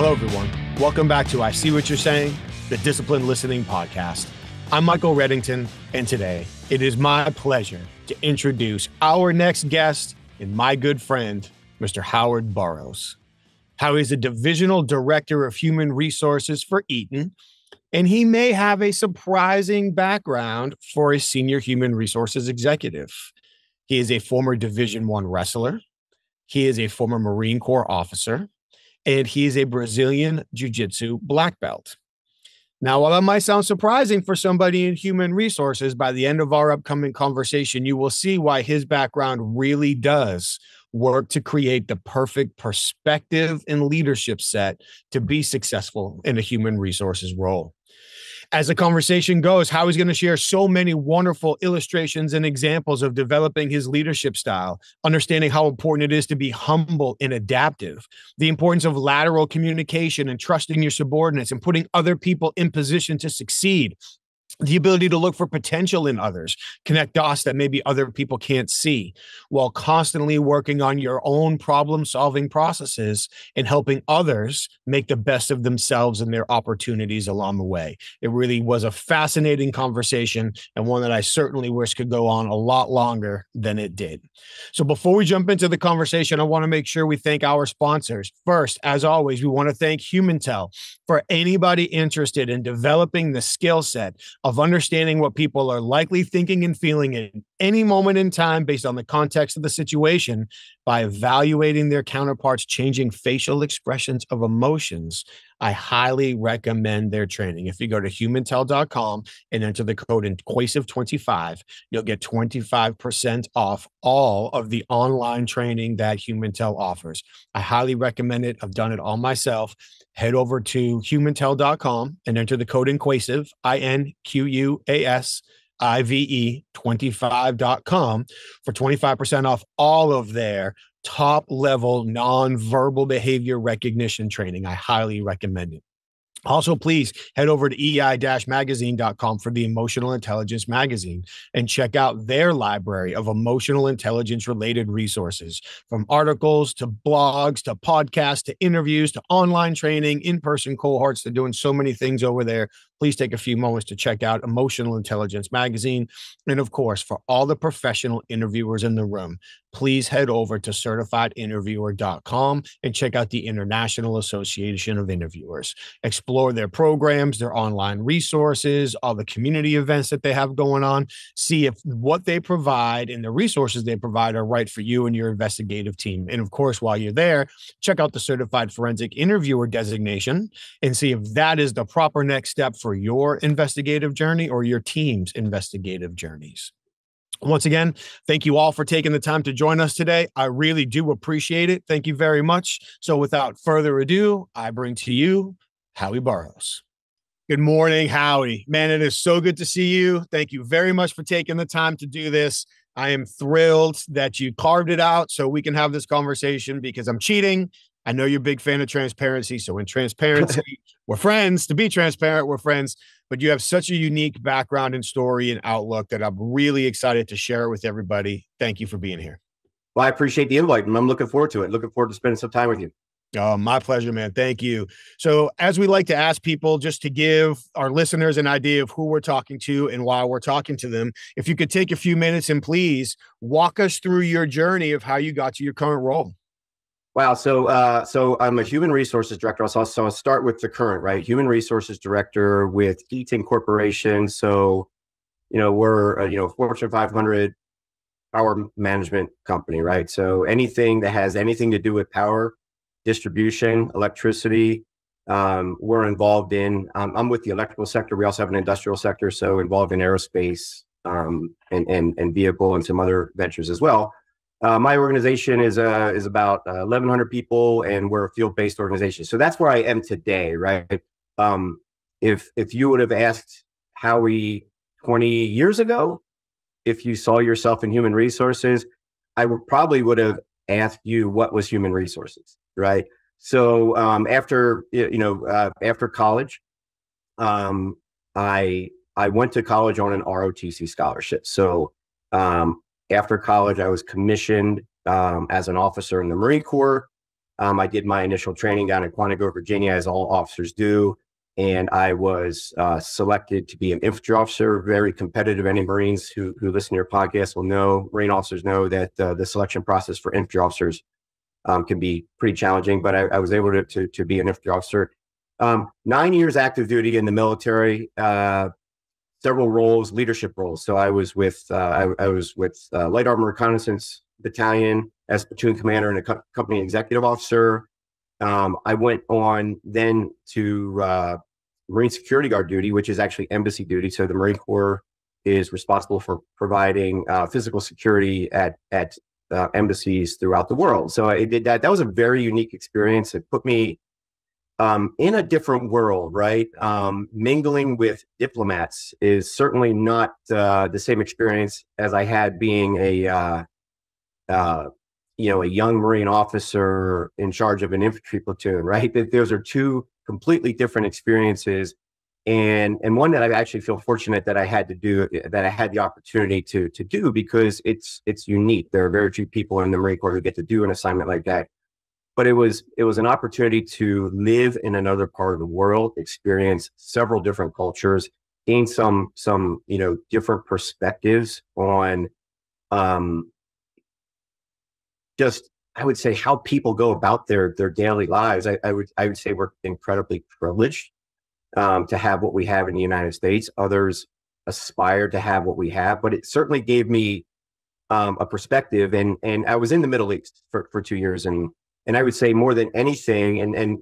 Hello, everyone. Welcome back to I See What You're Saying, the Disciplined Listening Podcast. I'm Michael Reddington, and today it is my pleasure to introduce our next guest and my good friend, Mr. Howie Boroughs. Howie is a divisional director of human resources for Eaton, and he may have a surprising background for a senior human resources executive. He is a former Division I wrestler. He is a former Marine Corps officer, and he is a Brazilian Jiu Jitsu black belt. Now, while that might sound surprising for somebody in human resources, by the end of our upcoming conversation, you will see why his background really does work to create the perfect perspective and leadership set to be successful in a human resources role. As the conversation goes, Howie's going to share so many wonderful illustrations and examples of developing his leadership style, understanding how important it is to be humble and adaptive, the importance of lateral communication and trusting your subordinates and putting other people in position to succeed, the ability to look for potential in others, connect dots that maybe other people can't see, while constantly working on your own problem-solving processes and helping others make the best of themselves and their opportunities along the way. It really was a fascinating conversation and one that I certainly wish could go on a lot longer than it did. So before we jump into the conversation, I want to make sure we thank our sponsors. First, as always, we want to thank HumanTel for anybody interested in developing the skill set of understanding what people are likely thinking and feeling in any moment in time based on the context of the situation by evaluating their counterparts' changing facial expressions of emotions. I highly recommend their training. If you go to humantel.com and enter the code INQUASIVE25, you'll get 25% off all of the online training that HumanTel offers. I highly recommend it. I've done it all myself. Head over to humantel.com and enter the code INQUASIVE, INQUASIVE25.com for 25% off all of their top level nonverbal behavior recognition training. I highly recommend it. Also, please head over to ei-magazine.com for the Emotional Intelligence Magazine and check out their library of emotional intelligence related resources, from articles to blogs to podcasts to interviews to online training, in-person cohorts. They're doing so many things over there. Please take a few moments to check out Emotional Intelligence Magazine. And of course, for all the professional interviewers in the room, please head over to certifiedinterviewer.com and check out the International Association of Interviewers. Explore their programs, their online resources, all the community events that they have going on. See if what they provide and the resources they provide are right for you and your investigative team. And of course, while you're there, check out the Certified Forensic Interviewer designation and see if that is the proper next step for your investigative journey or your team's investigative journeys. Once again, thank you all for taking the time to join us today. I really do appreciate it. Thank you very much. So without further ado, I bring to you Howie Boroughs. Good morning, Howie. Man, it is so good to see you. Thank you very much for taking the time to do this. I am thrilled that you carved it out so we can have this conversation because I'm cheating. I know you're a big fan of transparency. So in transparency, we're friends. To be transparent, we're friends. But you have such a unique background and story and outlook that I'm really excited to share it with everybody. Thank you for being here. Well, I appreciate the invite, and I'm looking forward to it. Looking forward to spending some time with you. Oh, my pleasure, man. Thank you. So as we like to ask people, just to give our listeners an idea of who we're talking to and why we're talking to them, if you could take a few minutes and please walk us through your journey of how you got to your current role. Wow. So I'm a human resources director. So I'll start with the current, right? Human resources director with Eaton Corporation. So, we're a, Fortune 500 power management company, right? So anything that has anything to do with power, distribution, electricity, we're involved in. I'm with the electrical sector. We also have an industrial sector. So involved in aerospace and vehicle and some other ventures as well. My organization is about 1,100 people, and we're a field-based organization. So that's where I am today, right? If you would have asked Howie 20 years ago, if you saw yourself in human resources, I probably would have asked you what was human resources, right? So after college, I went to college on an ROTC scholarship. So after college, I was commissioned as an officer in the Marine Corps. I did my initial training down in Quantico, Virginia, as all officers do. And I was selected to be an infantry officer, very competitive. Any Marines who listen to your podcast will know, Marine officers know that the selection process for infantry officers can be pretty challenging, but I was able to be an infantry officer. 9 years active duty in the military, several roles, leadership roles. So I was with Light Armor Reconnaissance Battalion as platoon commander and a company executive officer. I went on then to Marine Security Guard duty, which is actually embassy duty. So the Marine Corps is responsible for providing physical security at embassies throughout the world. So I did that. That was a very unique experience. It put me in a different world, right? Mingling with diplomats is certainly not the same experience as I had being a young Marine officer in charge of an infantry platoon, right? Those are two completely different experiences, and one that I actually feel fortunate that I had the opportunity to do, because it's unique. There are very few people in the Marine Corps who get to do an assignment like that. But it was an opportunity to live in another part of the world, experience several different cultures, gain some different perspectives on just, I would say, how people go about their daily lives. I would say we're incredibly privileged to have what we have in the United States. Others aspire to have what we have, but it certainly gave me a perspective. And I was in the Middle East for 2 years, and I would say more than anything, and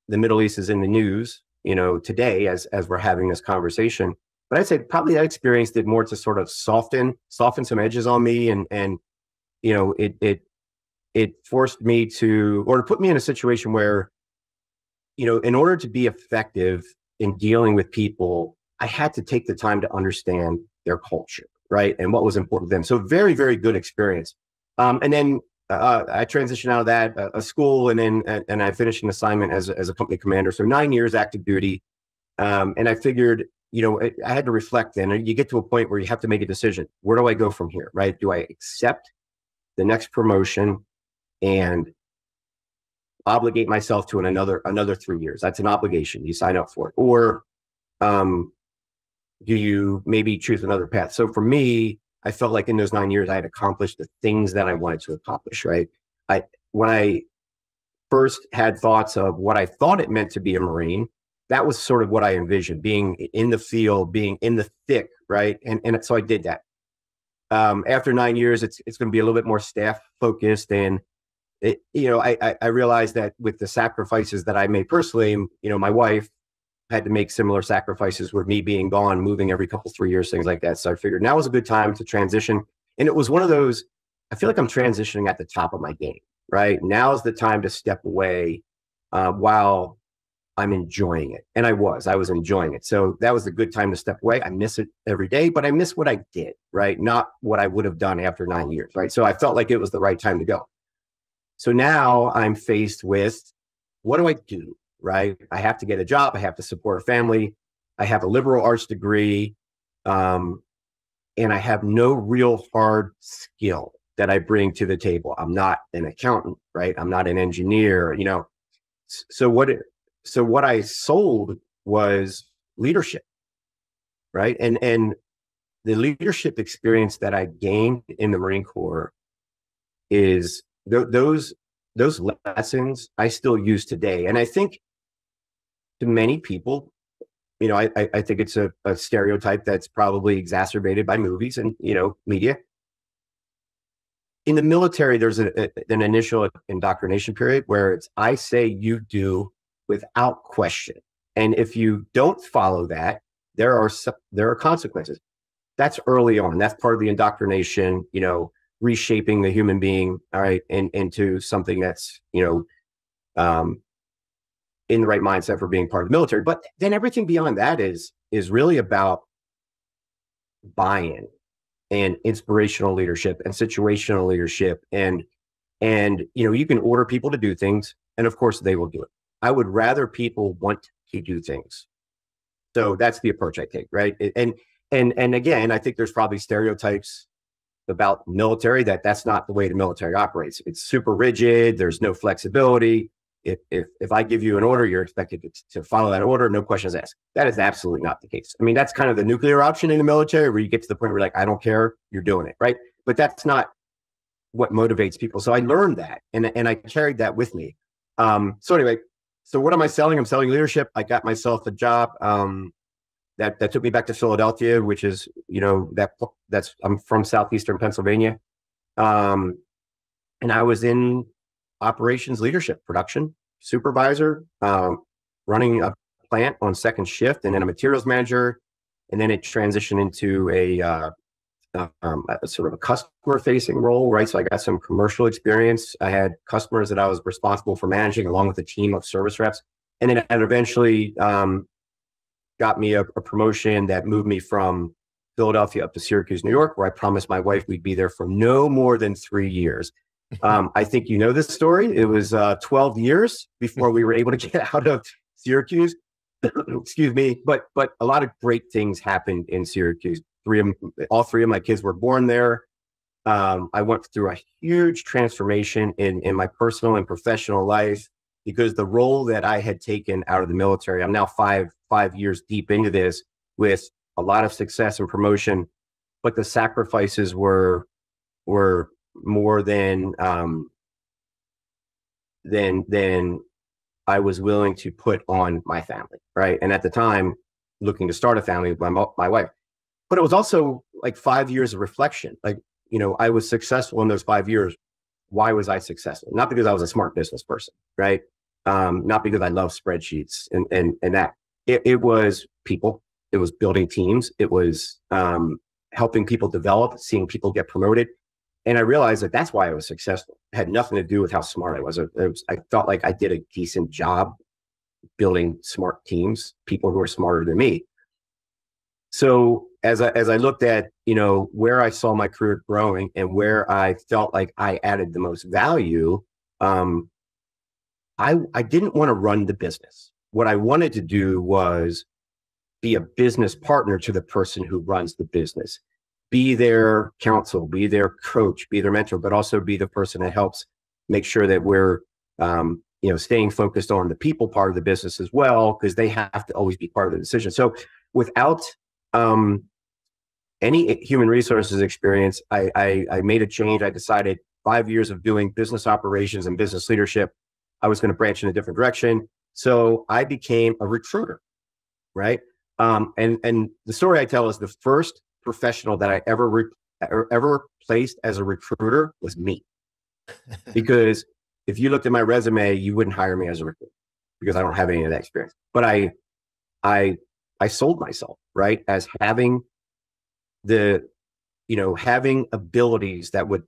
the Middle East is in the news, today as we're having this conversation. But I'd say probably that experience did more to sort of soften some edges on me, and it forced me to put me in a situation where, in order to be effective in dealing with people, I had to take the time to understand their culture, right? And what was important to them. So very, very good experience. And then I transitioned out of that, a school, and I finished an assignment as a company commander. So 9 years active duty. And I figured, I had to reflect then. And you get to a point where you have to make a decision. Where do I go from here, right? Do I accept the next promotion and obligate myself to another 3 years? That's an obligation. You sign up for it. Or do you maybe choose another path? So for me, I felt like in those 9 years, I had accomplished the things that I wanted to accomplish, right? When I first had thoughts of what I thought it meant to be a Marine, that was sort of what I envisioned, being in the field, being in the thick, right? And so I did that. After 9 years, it's going to be a little bit more staff focused. And I realized that with the sacrifices that I made personally, my wife had to make similar sacrifices with me being gone, moving every couple, 3 years, things like that. So I figured now was a good time to transition. And it was one of those, I feel like I'm transitioning at the top of my game, right? Now is the time to step away while I'm enjoying it. And I was enjoying it. So that was a good time to step away. I miss it every day, but I miss what I did, right? Not what I would have done after 9 years, right? So I felt like it was the right time to go. So now I'm faced with, what do I do? Right? I have to get a job. I have to support a family. I have a liberal arts degree. And I have no real hard skill that I bring to the table. I'm not an accountant, right? I'm not an engineer, So what I sold was leadership, right? And the leadership experience that I gained in the Marine Corps is those lessons I still use today. And I think to many people, I think it's a stereotype that's probably exacerbated by movies and, media. In the military, there's an initial indoctrination period where it's, I say, you do, without question. And if you don't follow that, there are consequences. That's early on. That's part of the indoctrination, reshaping the human being, all right, into something that's, in the right mindset for being part of the military. But then everything beyond that is really about buy-in and inspirational leadership and situational leadership. And you can order people to do things, and of course they will do it. I would rather people want to do things. So that's the approach I take, right? And again, I think there's probably stereotypes about military that that's not the way the military operates. It's super rigid. There's no flexibility. If I give you an order, you're expected to follow that order, no questions asked. That is absolutely not the case. I mean, that's kind of the nuclear option in the military, where you get to the point where you're like, I don't care, you're doing it, right? But that's not what motivates people. So I learned that, and I carried that with me. So anyway, so what am I selling? I'm selling leadership. I got myself a job that took me back to Philadelphia, which is, that's I'm from southeastern Pennsylvania, and I was in operations leadership, production supervisor, running a plant on second shift, and then a materials manager, and then it transitioned into a sort of a customer facing role, right? So I got some commercial experience. I had customers that I was responsible for managing, along with a team of service reps, and then it eventually got me a promotion that moved me from Philadelphia up to Syracuse, New York, where I promised my wife we'd be there for no more than 3 years. I think you know this story. It was 12 years before we were able to get out of Syracuse. Excuse me. But a lot of great things happened in Syracuse. All three of my kids were born there. I went through a huge transformation in my personal and professional life, because the role that I had taken out of the military, I'm now five years deep into this with a lot of success and promotion, but the sacrifices were more than I was willing to put on my family, right? And at the time, looking to start a family with my wife. But it was also like 5 years of reflection. Like, I was successful in those 5 years. Why was I successful? Not because I was a smart business person, right? Not because I love spreadsheets and that. It was people. It was building teams. It was helping people develop, seeing people get promoted. And I realized that that's why I was successful. It had nothing to do with how smart I was. I felt like I did a decent job building smart teams, people who are smarter than me. So as I looked at, where I saw my career growing and where I felt like I added the most value, I didn't want to run the business. What I wanted to do was be a business partner to the person who runs the business, be their counsel, be their coach, be their mentor, but also be the person that helps make sure that we're, staying focused on the people part of the business as well, because they have to always be part of the decision. So without any human resources experience, I made a change. I decided 5 years of doing business operations and business leadership, I was going to branch in a different direction. So I became a recruiter, right? And the story I tell is the first professional that I ever placed as a recruiter was me. Because if you looked at my resume, you wouldn't hire me as a recruiter because I don't have any of that experience. But I sold myself, right, as having having abilities that would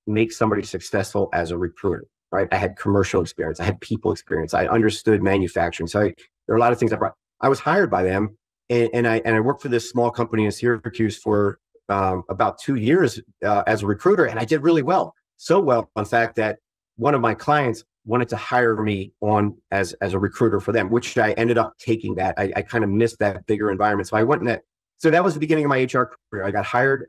make somebody successful as a recruiter, right? I had commercial experience. I had people experience. I understood manufacturing. So there are a lot of things I brought. I was hired by them, and I worked for this small company in Syracuse for about 2 years as a recruiter, and I did really well. So well, in fact, that one of my clients wanted to hire me on as a recruiter for them, which I ended up taking that. I kind of missed that bigger environment. So I went in that. So that was the beginning of my HR career. I got hired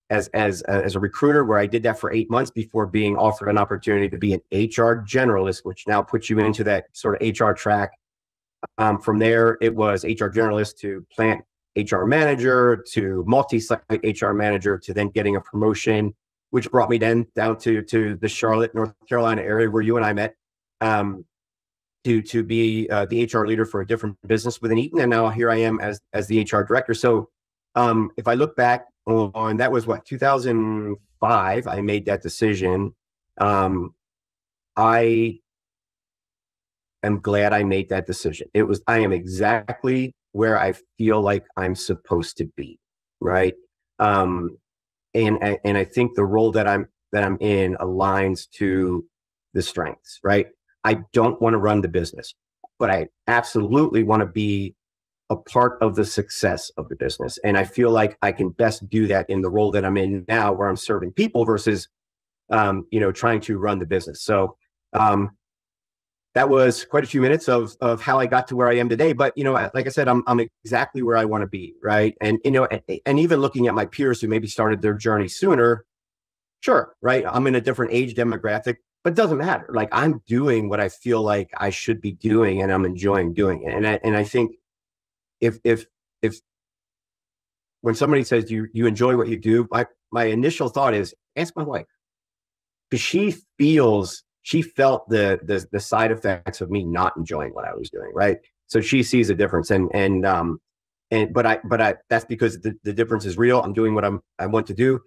as a recruiter, where I did that for 8 months before being offered an opportunity to be an HR generalist, which now puts you into that sort of HR track. From there, it was HR generalist to plant HR manager to multi-site HR manager to then getting a promotion, which brought me then down to the Charlotte, North Carolina area where you and I met, to be the HR leader for a different business within Eaton. And now here I am as the HR director. So if I look back on that was 2005, I made that decision. I am glad I made that decision. I am exactly where I feel like I'm supposed to be. Right. And I think the role that I'm in aligns to the strengths, right? I don't want to run the business, but I absolutely want to be a part of the success of the business. And I feel like I can best do that in the role that I'm in now, where I'm serving people versus, trying to run the business. So that was quite a few minutes of how I got to where I am today. But, you know, like I said, I'm exactly where I want to be. Right. And, you know, and even looking at my peers who maybe started their journey sooner, sure. Right. I'm in a different age demographic, but it doesn't matter. Like, I'm doing what I feel like I should be doing, and I'm enjoying doing it. And I think if when somebody says you enjoy what you do, my initial thought is ask my wife, because she felt the side effects of me not enjoying what I was doing. Right. So she sees a difference, but that's because the difference is real. I'm doing what I want to do.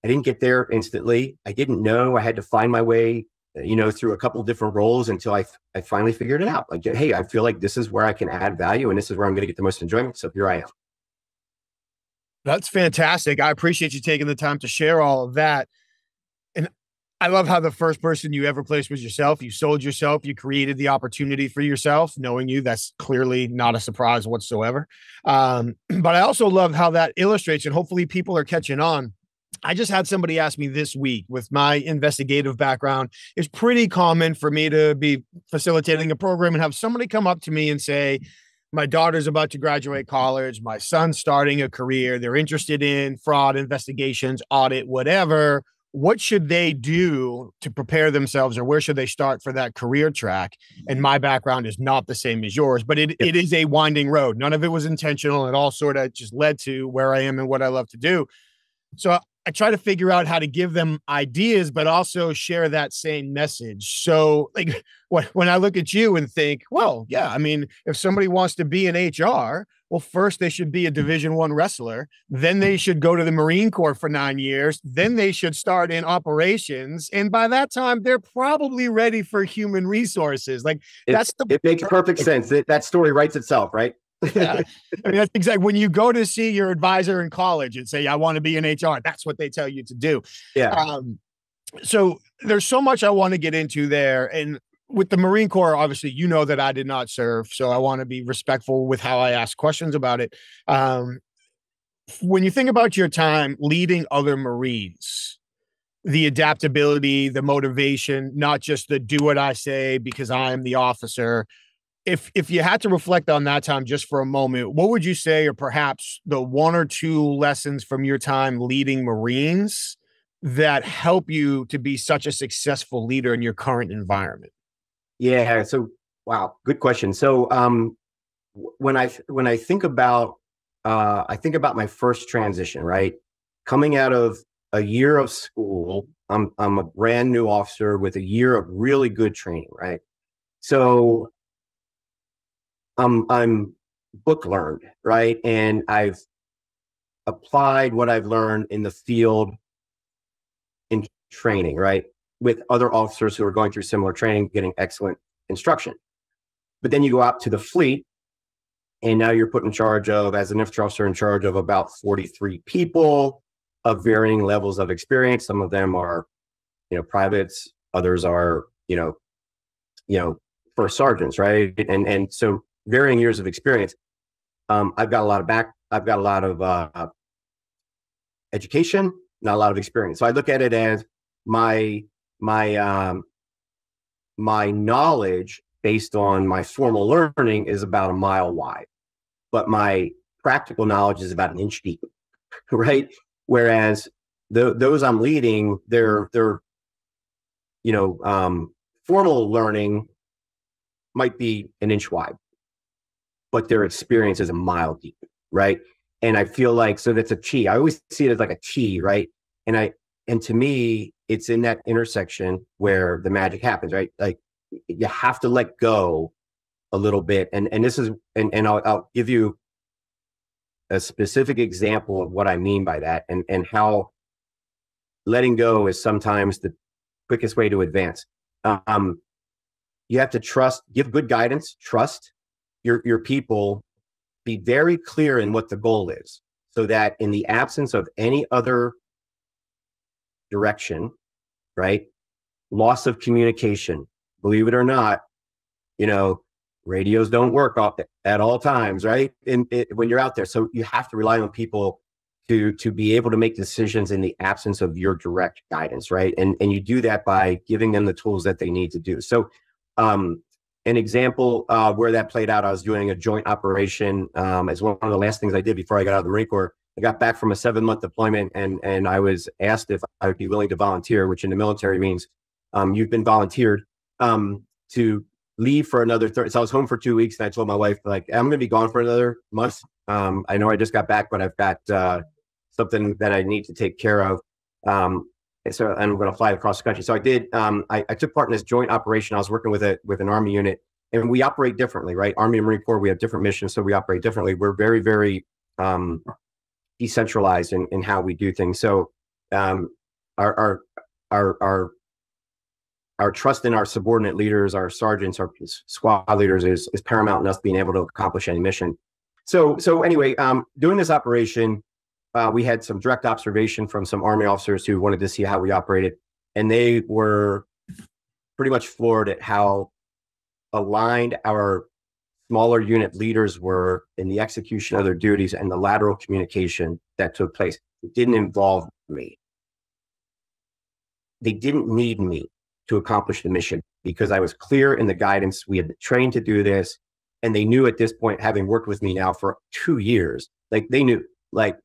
I didn't get there instantly. I didn't know. I had to find my way, you know, through a couple of different roles until I finally figured it out. Like, hey, I feel like this is where I can add value, and this is where I'm going to get the most enjoyment. So here I am. That's fantastic. I appreciate you taking the time to share all of that. And I love how the first person you ever placed was yourself. You sold yourself. You created the opportunity for yourself, knowing you. That's clearly not a surprise whatsoever. But I also love how that illustrates, and hopefully people are catching on. I just had somebody ask me this week, with my investigative background, it's pretty common for me to be facilitating a program and have somebody come up to me and say, my daughter's about to graduate college, my son's starting a career, they're interested in fraud investigations, audit, whatever. What should they do to prepare themselves, or where should they start for that career track? And my background is not the same as yours, but it is a winding road. None of it was intentional. It all sort of just led to where I am and what I love to do. So I try to figure out how to give them ideas, but also share that same message. So like when I look at you and think, well, yeah, I mean, if somebody wants to be in HR, well, first they should be a Division I wrestler. Then they should go to the Marine Corps for 9 years. Then they should start in operations. And by that time, they're probably ready for human resources. Like it makes perfect sense. That story writes itself, right? Yeah. I mean, that's exactly when you go to see your advisor in college and say, I want to be in HR. That's what they tell you to do. Yeah. So there's so much I want to get into there. And with the Marine Corps, obviously, you know that I did not serve. So I want to be respectful with how I ask questions about it. When you think about your time leading other Marines, the adaptability, the motivation, not just the do what I say because I am the officer. If you had to reflect on that time just for a moment, what would you say are perhaps the one or two lessons from your time leading Marines that help you to be such a successful leader in your current environment? Yeah. So, wow, good question. So, when I think about my first transition, right? Coming out of a year of school, I'm a brand new officer with a year of really good training, right? So I'm book learned, right? And I've applied what I've learned in the field in training, right? With other officers who are going through similar training, getting excellent instruction. But then you go out to the fleet, and now you're put in charge of, as an infantry officer, in charge of about 43 people of varying levels of experience. Some of them are, you know, privates. Others are, you know, first sergeants, right? And so varying years of experience. I've got a lot of education, not a lot of experience. So I look at it as my knowledge based on my formal learning is about a mile wide, but my practical knowledge is about an inch deep, right? Whereas those I'm leading, they're formal learning might be an inch wide, but their experience is a mile deep, right? And I feel like, so that's a chi. I always see it as like a chi, right? And to me, it's in that intersection where the magic happens, right? Like, you have to let go a little bit. And this is, and I'll give you a specific example of what I mean by that, and how letting go is sometimes the quickest way to advance. You have to trust, give good guidance, trust your people, be very clear in what the goal is, so that in the absence of any other direction, right? Loss of communication, believe it or not, radios don't work at all times, right? When you're out there. So you have to rely on people to be able to make decisions in the absence of your direct guidance, right? And you do that by giving them the tools that they need to do. So, an example where that played out, I was doing a joint operation as one of the last things I did before I got out of the Marine Corps. I got back from a 7-month deployment, and I was asked if I would be willing to volunteer, which in the military means you've been volunteered to leave for another 30. So I was home for 2 weeks, and I told my wife, like, I'm going to be gone for another month. I know I just got back, but I've got something that I need to take care of. So I'm going to fly across the country. So I did. I took part in this joint operation. I was working with an Army unit, and we operate differently, right? Army and Marine Corps, we have different missions, so we operate differently. We're very, very decentralized in how we do things. So our trust in our subordinate leaders, our sergeants, our squad leaders is paramount in us being able to accomplish any mission. So anyway, doing this operation, we had some direct observation from some Army officers who wanted to see how we operated, and they were pretty much floored at how aligned our smaller unit leaders were in the execution of their duties and the lateral communication that took place. It didn't involve me. They didn't need me to accomplish the mission because I was clear in the guidance. We had been trained to do this, and they knew at this point, having worked with me now for 2 years, like they knew, like,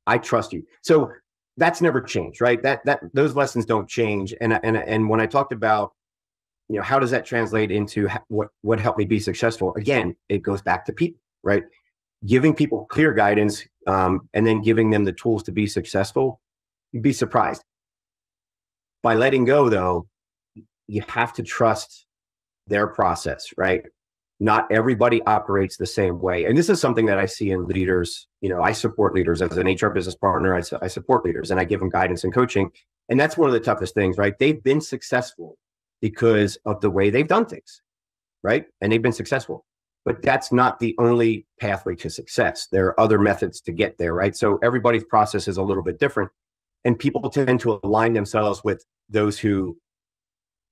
I trust you. So that's never changed, right? That those lessons don't change. And when I talked about, how does that translate into what helped me be successful? Again, it goes back to people, right? Giving people clear guidance, and then giving them the tools to be successful. You'd be surprised. By letting go, though, you have to trust their process, right? Not everybody operates the same way. And this is something that I see in leaders. I support leaders as an HR business partner. I support leaders, and I give them guidance and coaching. And that's one of the toughest things, right? They've been successful because of the way they've done things, right? And they've been successful. But that's not the only pathway to success. There are other methods to get there, right? So everybody's process is a little bit different. And people tend to align themselves with those who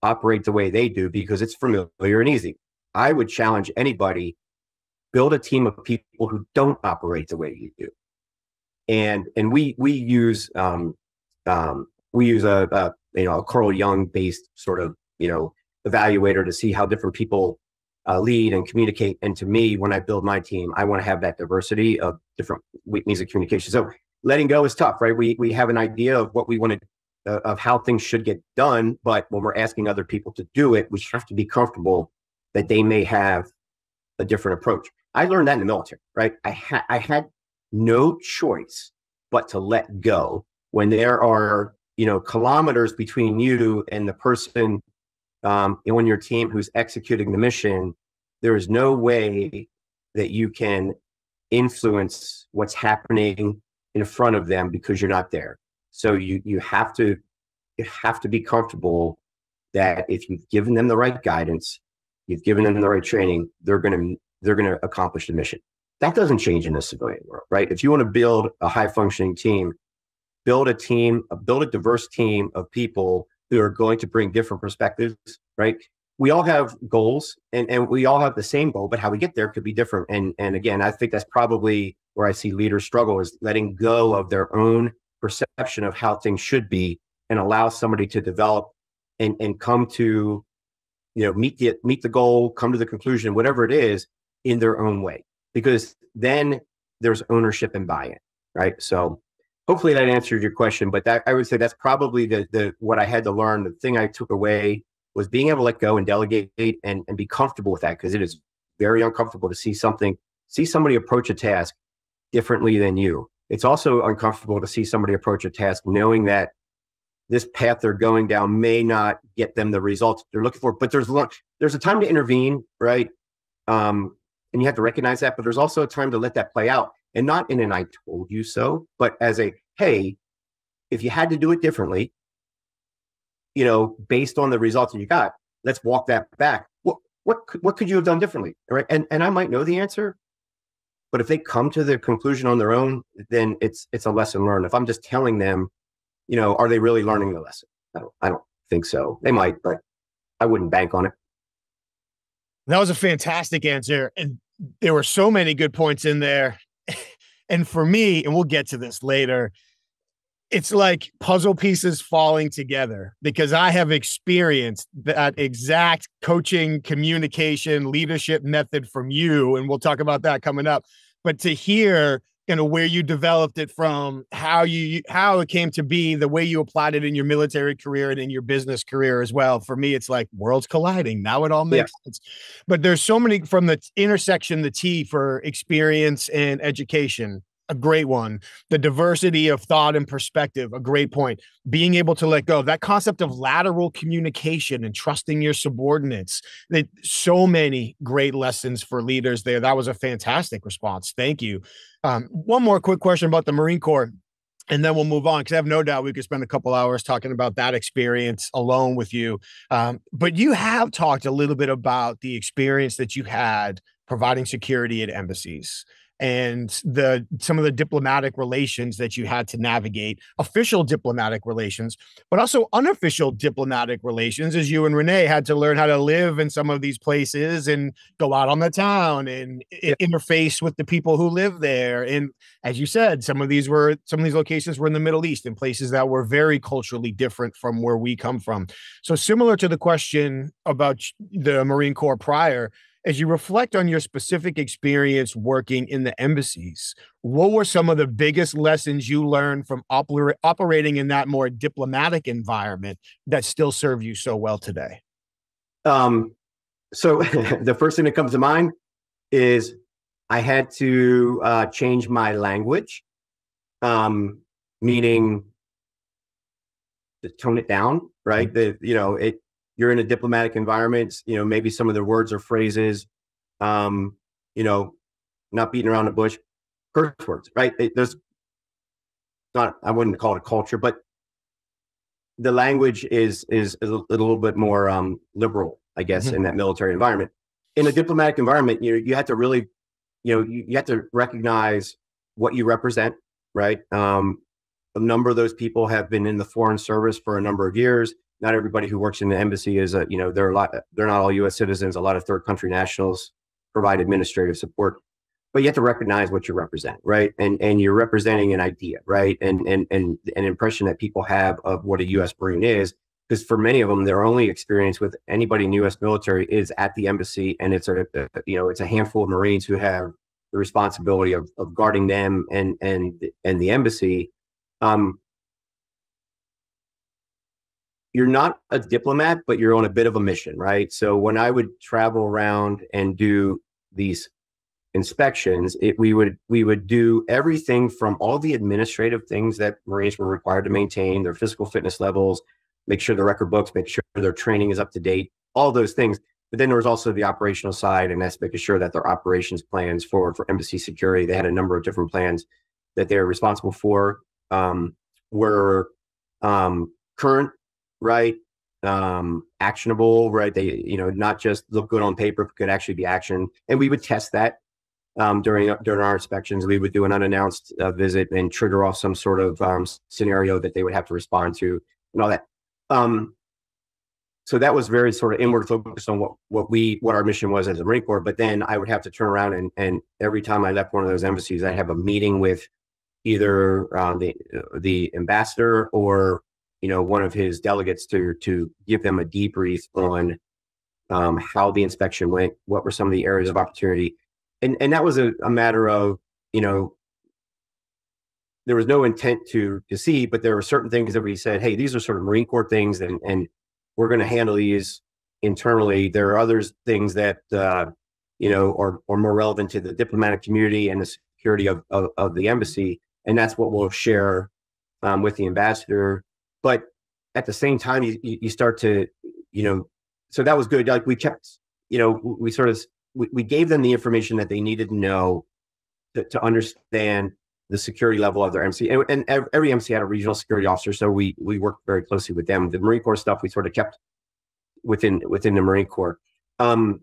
operate the way they do because it's familiar and easy. I would challenge anybody, build a team of people who don't operate the way you do. And we use a Carl Jung based sort of, evaluator to see how different people lead and communicate. And to me, when I build my team, I want to have that diversity of different means of communication. So letting go is tough, right? We have an idea of what we want to, of how things should get done. But when we're asking other people to do it, we have to be comfortable that they may have a different approach. I learned that in the military, right? I had no choice but to let go when there are, kilometers between you and the person on your team who's executing the mission. There is no way that you can influence what's happening in front of them because you're not there. So you have to be comfortable that if you've given them the right guidance, you've given them the right training, they're going to accomplish the mission. That doesn't change in the civilian world, right? If you want to build a high functioning team, build a diverse team of people who are going to bring different perspectives, right? We all have goals and we all have the same goal, but how we get there could be different. And again, I think that's probably where I see leaders struggle, is letting go of their own perception of how things should be and allow somebody to develop and come to, meet the goal, come to the conclusion, whatever it is, in their own way, because then there's ownership and buy-in, right? So hopefully that answered your question, but I would say that's probably the what I had to learn. The thing I took away was being able to let go and delegate and be comfortable with that, because it is very uncomfortable to see somebody approach a task differently than you. It's also uncomfortable to see somebody approach a task knowing that this path they're going down may not get them the results they're looking for. But there's a time to intervene, right? And you have to recognize that, but there's also a time to let that play out. And not in an "I told you so," but as a, hey, if you had to do it differently, based on the results that you got, let's walk that back. What could you have done differently? Right? And I might know the answer, but if they come to the conclusion on their own, then it's a lesson learned. If I'm just telling them, are they really learning the lesson? I don't think so. They might, but I wouldn't bank on it. That was a fantastic answer. And there were so many good points in there. And for me, and we'll get to this later, it's like puzzle pieces falling together, because I have experienced that exact coaching, communication, leadership method from you. And we'll talk about that coming up. But to hear, where you developed it from, how it came to be, the way you applied it in your military career and in your business career as well. For me, it's like worlds colliding. Now it all makes sense. But there's so many, from the intersection, the T for experience and education, a great one. The diversity of thought and perspective, a great point. Being able to let go, that concept of lateral communication and trusting your subordinates. That so many great lessons for leaders there. That was a fantastic response. Thank you. One more quick question about the Marine Corps, and then we'll move on, because I have no doubt we could spend a couple hours talking about that experience alone with you. But you have talked a little bit about the experience that you had providing security at embassies, and some of the diplomatic relations that you had to navigate, official diplomatic relations, but also unofficial diplomatic relations, as you and Renee had to learn how to live in some of these places and go out on the town and interface with the people who live there. And as you said, some of these locations were in the Middle East, in places that were very culturally different from where we come from. So similar to the question about the Marine Corps prior, as you reflect on your specific experience working in the embassies, what were some of the biggest lessons you learned from operating in that more diplomatic environment that still serve you so well today? So the first thing that comes to mind is I had to change my language, meaning to tone it down, right? You're in a diplomatic environment, maybe some of the words or phrases, not beating around the bush, curse words, right? I wouldn't call it a culture, but the language is a little bit more liberal, I guess, in that military environment. In a diplomatic environment, you have to really, you have to recognize what you represent, right? A number of those people have been in the foreign service for a number of years. Not everybody who works in the embassy is, they're not all U.S. citizens. A lot of third country nationals provide administrative support, but you have to recognize what you represent, right? And you're representing an idea, right? And an impression that people have of what a U.S. Marine is, because for many of them, their only experience with anybody in the U.S. military is at the embassy, and it's a handful of Marines who have the responsibility of guarding them and the embassy. You're not a diplomat, but you're on a bit of a mission, right? So when I would travel around and do these inspections, we would do everything from all the administrative things that Marines were required to maintain, their physical fitness levels, make sure the record books, make sure their training is up to date, all those things. But then there was also the operational side, and that's making sure that their operations plans for embassy security, they had a number of different plans that they're responsible for, were current, right? Actionable, right? They, not just look good on paper, but could actually be actioned. And we would test that during our inspections. We would do an unannounced visit and trigger off some sort of scenario that they would have to respond to and all that. So that was very sort of inward focused on what our mission was as a Marine Corps. But then I would have to turn around and every time I left one of those embassies, I'd have a meeting with either the ambassador or one of his delegates to give them a debrief on how the inspection went, what were some of the areas of opportunity. And that was a matter of, there was no intent to see, but there were certain things that we said, hey, these are sort of Marine Corps things, and we're going to handle these internally. There are other things that, are more relevant to the diplomatic community and the security of the embassy. And that's what we'll share with the ambassador. But at the same time, you start to, so that was good. Like we kept, we gave them the information that they needed to know to understand the security level of their MC. And every MC had a regional security officer, so we worked very closely with them. The Marine Corps stuff we sort of kept within the Marine Corps. I'm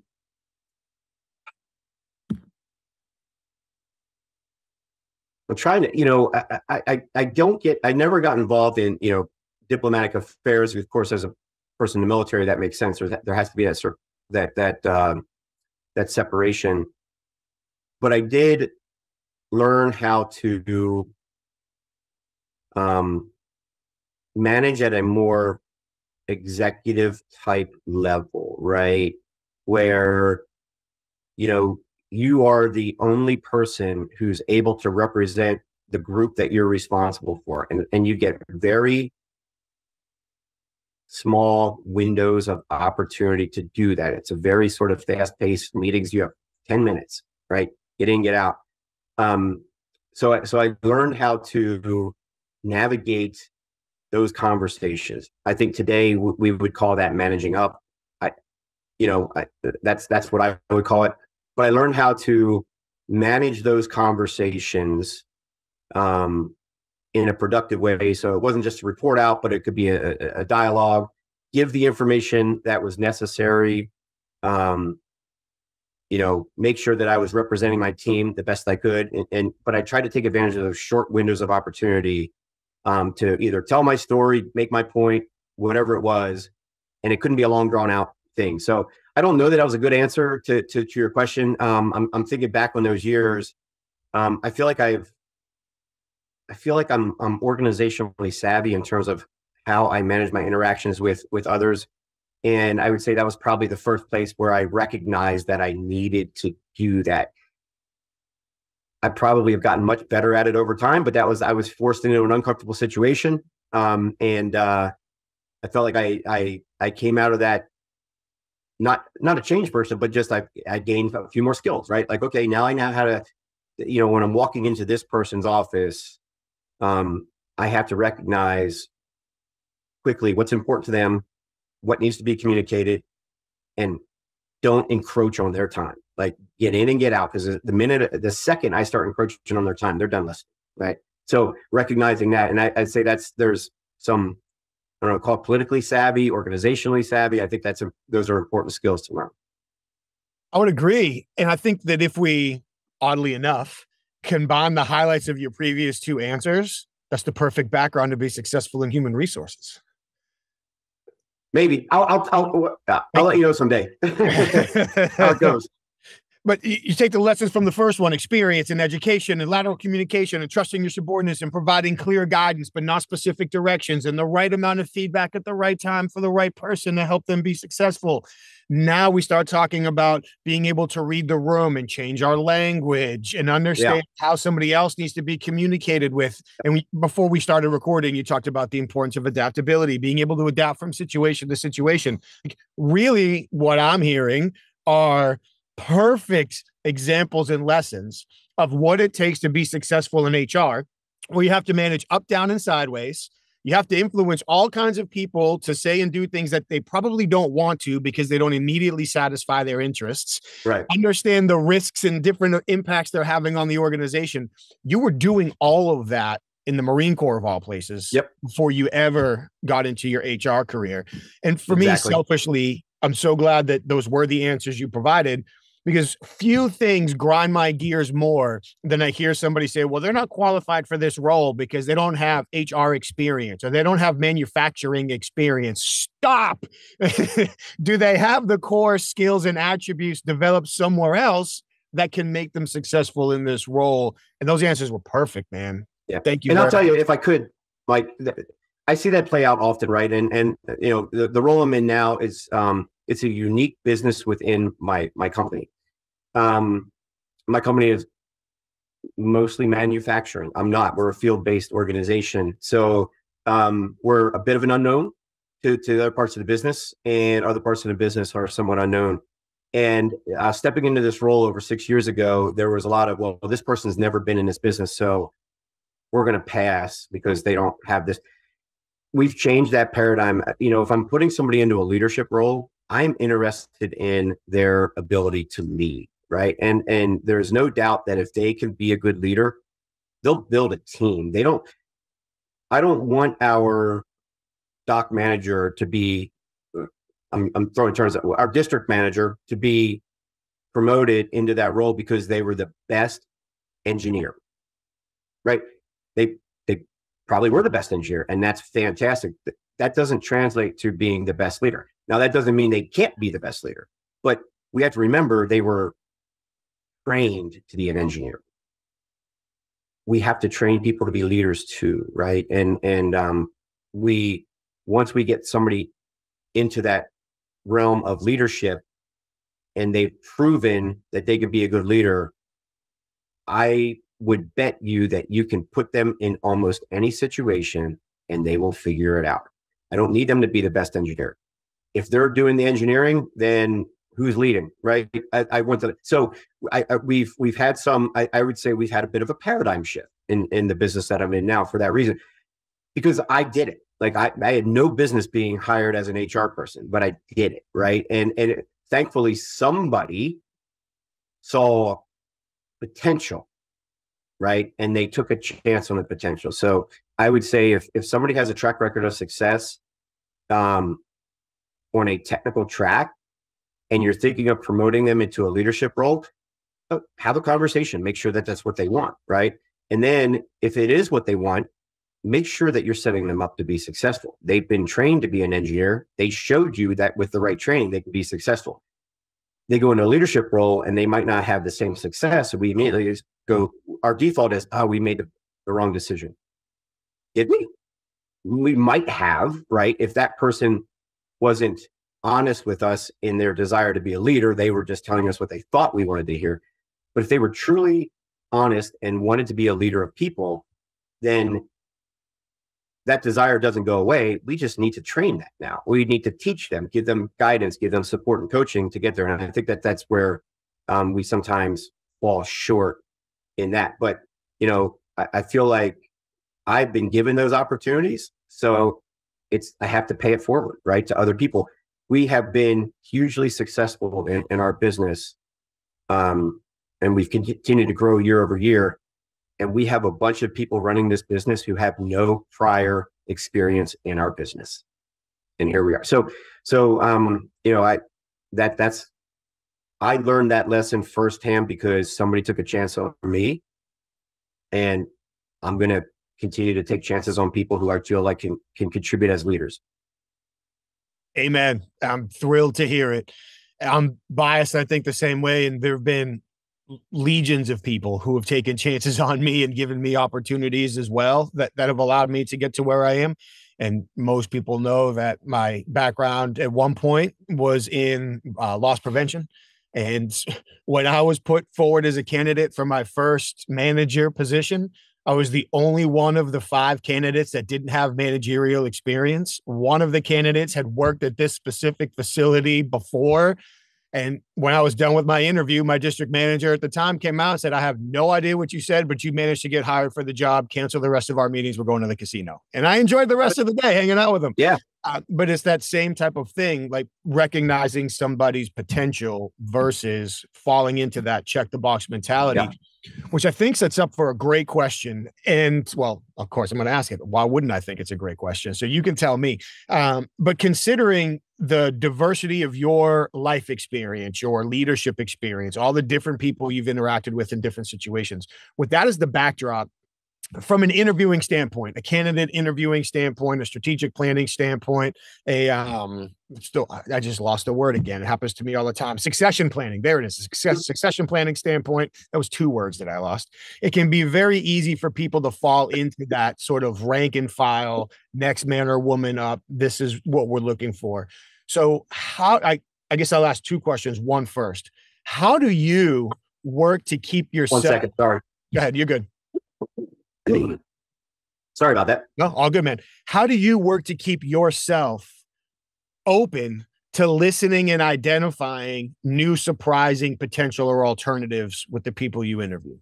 trying to, I never got involved in, diplomatic affairs. Of course, as a person in the military, that makes sense. There has to be that separation. But I did learn how to manage at a more executive type level, right? Where, you are the only person who's able to represent the group that you're responsible for. And you get very small windows of opportunity to do that. It's a very sort of fast-paced meetings. You have 10 minutes, right? Get in, get out. So I learned how to navigate those conversations. I think today we would call that managing up. That's what I would call it. But I learned how to manage those conversations in a productive way. So it wasn't just a report out, but it could be a dialogue, give the information that was necessary, make sure that I was representing my team the best I could. But I tried to take advantage of those short windows of opportunity to either tell my story, make my point, whatever it was. And it couldn't be a long drawn out thing. So I don't know that was a good answer to your question. I'm thinking back on those years. I feel like I'm organizationally savvy in terms of how I manage my interactions with others. And I would say that was probably the first place where I recognized that I needed to do that. I probably have gotten much better at it over time, but I was forced into an uncomfortable situation. And I felt like I came out of that, not a changed person, but just I gained a few more skills, right? Like, okay, now I know how to, when I'm walking into this person's office, I have to recognize quickly what's important to them, what needs to be communicated, and don't encroach on their time. Like, get in and get out, because the second I start encroaching on their time, they're done listening, right? So recognizing that, and I'd say there's some, I don't know, call it politically savvy, organizationally savvy. I think those are important skills to learn. I would agree. And I think that if we, oddly enough, combine the highlights of your previous two answers, that's the perfect background to be successful in human resources. Maybe I'll let you know someday how it goes. But you take the lessons from the first one, experience and education and lateral communication and trusting your subordinates and providing clear guidance, but not specific directions, and the right amount of feedback at the right time for the right person to help them be successful. Now we start talking about being able to read the room and change our language and understand how somebody else needs to be communicated with. And before we started recording, you talked about the importance of adaptability, being able to adapt from situation to situation. Like, really, what I'm hearing are perfect examples and lessons of what it takes to be successful in HR, where you have to manage up, down, and sideways. You have to influence all kinds of people to say and do things that they probably don't want to because they don't immediately satisfy their interests. Right. Understand the risks and different impacts they're having on the organization. You were doing all of that in the Marine Corps of all places before you ever got into your HR career. And for me, selfishly, I'm so glad that those were the answers you provided, because few things grind my gears more than I hear somebody say, well, they're not qualified for this role because they don't have HR experience or they don't have manufacturing experience. Stop. Do they have the core skills and attributes developed somewhere else that can make them successful in this role? And those answers were perfect, man. Yeah. Thank you. And I'll tell you, if I could, like, I see that play out often, right? And the role I'm in now is it's a unique business within my company. My company is mostly manufacturing. I'm not. We're a field-based organization. So we're a bit of an unknown to other parts of the business, and other parts of the business are somewhat unknown. And stepping into this role over 6 years ago, there was a lot of, well, this person's never been in this business, so we're going to pass because they don't have this. We've changed that paradigm. If I'm putting somebody into a leadership role, I'm interested in their ability to lead. Right. And there's no doubt that if they can be a good leader, they'll build a team. I don't want our doc manager to be, I'm throwing terms, our district manager to be promoted into that role because they were the best engineer. Right. They probably were the best engineer, and that's fantastic. That doesn't translate to being the best leader. Now, that doesn't mean they can't be the best leader, but we have to remember they were trained to be an engineer. We have to train people to be leaders too, right? And once we get somebody into that realm of leadership and they've proven that they can be a good leader, I would bet you that you can put them in almost any situation and they will figure it out. I don't need them to be the best engineer. If they're doing the engineering, then who's leading, right? We've had some, I would say we've had a bit of a paradigm shift in the business that I'm in now for that reason, because I did it. Like I had no business being hired as an HR person, but I did it, right? Thankfully somebody saw potential, right? And they took a chance on the potential. So I would say if somebody has a track record of success on a technical track and you're thinking of promoting them into a leadership role, have a conversation, make sure that that's what they want, right? And then if it is what they want, make sure that you're setting them up to be successful. They've been trained to be an engineer. They showed you that with the right training, they can be successful. They go into a leadership role and they might not have the same success. So we immediately just go, our default is, we made the wrong decision. Did we? We might have, right? If that person wasn't honest with us in their desire to be a leader, they were just telling us what they thought we wanted to hear. But if they were truly honest and wanted to be a leader of people, then that desire doesn't go away. We just need to train that now. We need to teach them, give them guidance, give them support and coaching to get there. And I think that that's where we sometimes fall short in that. But, I feel like I've been given those opportunities. So I have to pay it forward, right, to other people. We have been hugely successful in our business. And we've continued to grow year over year. And we have a bunch of people running this business who have no prior experience in our business. And here we are. I learned that lesson firsthand because somebody took a chance on me. And I'm going to continue to take chances on people who I feel like can contribute as leaders. Amen. I'm thrilled to hear it. I'm biased, I think, the same way. And there have been legions of people who have taken chances on me and given me opportunities as well that have allowed me to get to where I am. And most people know that my background at one point was in loss prevention. And when I was put forward as a candidate for my first manager position, I was the only one of the 5 candidates that didn't have managerial experience. One of the candidates had worked at this specific facility before. And when I was done with my interview, my district manager at the time came out and said, I have no idea what you said, but you managed to get hired for the job. Cancel the rest of our meetings. We're going to the casino. And I enjoyed the rest of the day hanging out with them. Yeah. But it's that same type of thing, like recognizing somebody's potential versus falling into that check the box mentality, which I think sets up for a great question. And well, of course, I'm going to ask it. Why wouldn't I think it's a great question? So you can tell me. But considering the diversity of your life experience, your leadership experience, all the different people you've interacted with in different situations, with that as the backdrop, from an interviewing standpoint, a candidate interviewing standpoint, a strategic planning standpoint, I just lost the word again. It happens to me all the time. Succession planning. There it is. Succession planning standpoint. That was 2 words that I lost. It can be very easy for people to fall into that sort of rank and file, next man or woman up. This is what we're looking for. So I guess I'll ask 2 questions. One first. How do you work to keep yourself? 1 second. Sorry. Go ahead. You're good. Sorry about that. No, all good, man. How do you work to keep yourself open to listening and identifying new, surprising potential or alternatives with the people you interview?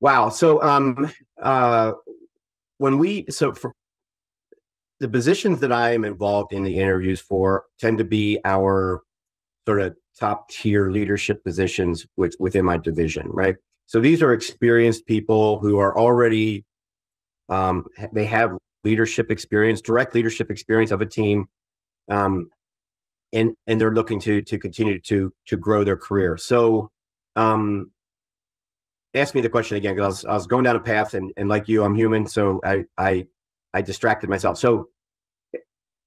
Wow. So, for the positions that I am involved in the interviews for tend to be our sort of top tier leadership positions within my division, right? So these are experienced people who are already, they have leadership experience, direct leadership experience of a team, and they're looking to continue to grow their career. So, ask me the question again, because I was going down a path, and like you, I'm human, so I distracted myself. So,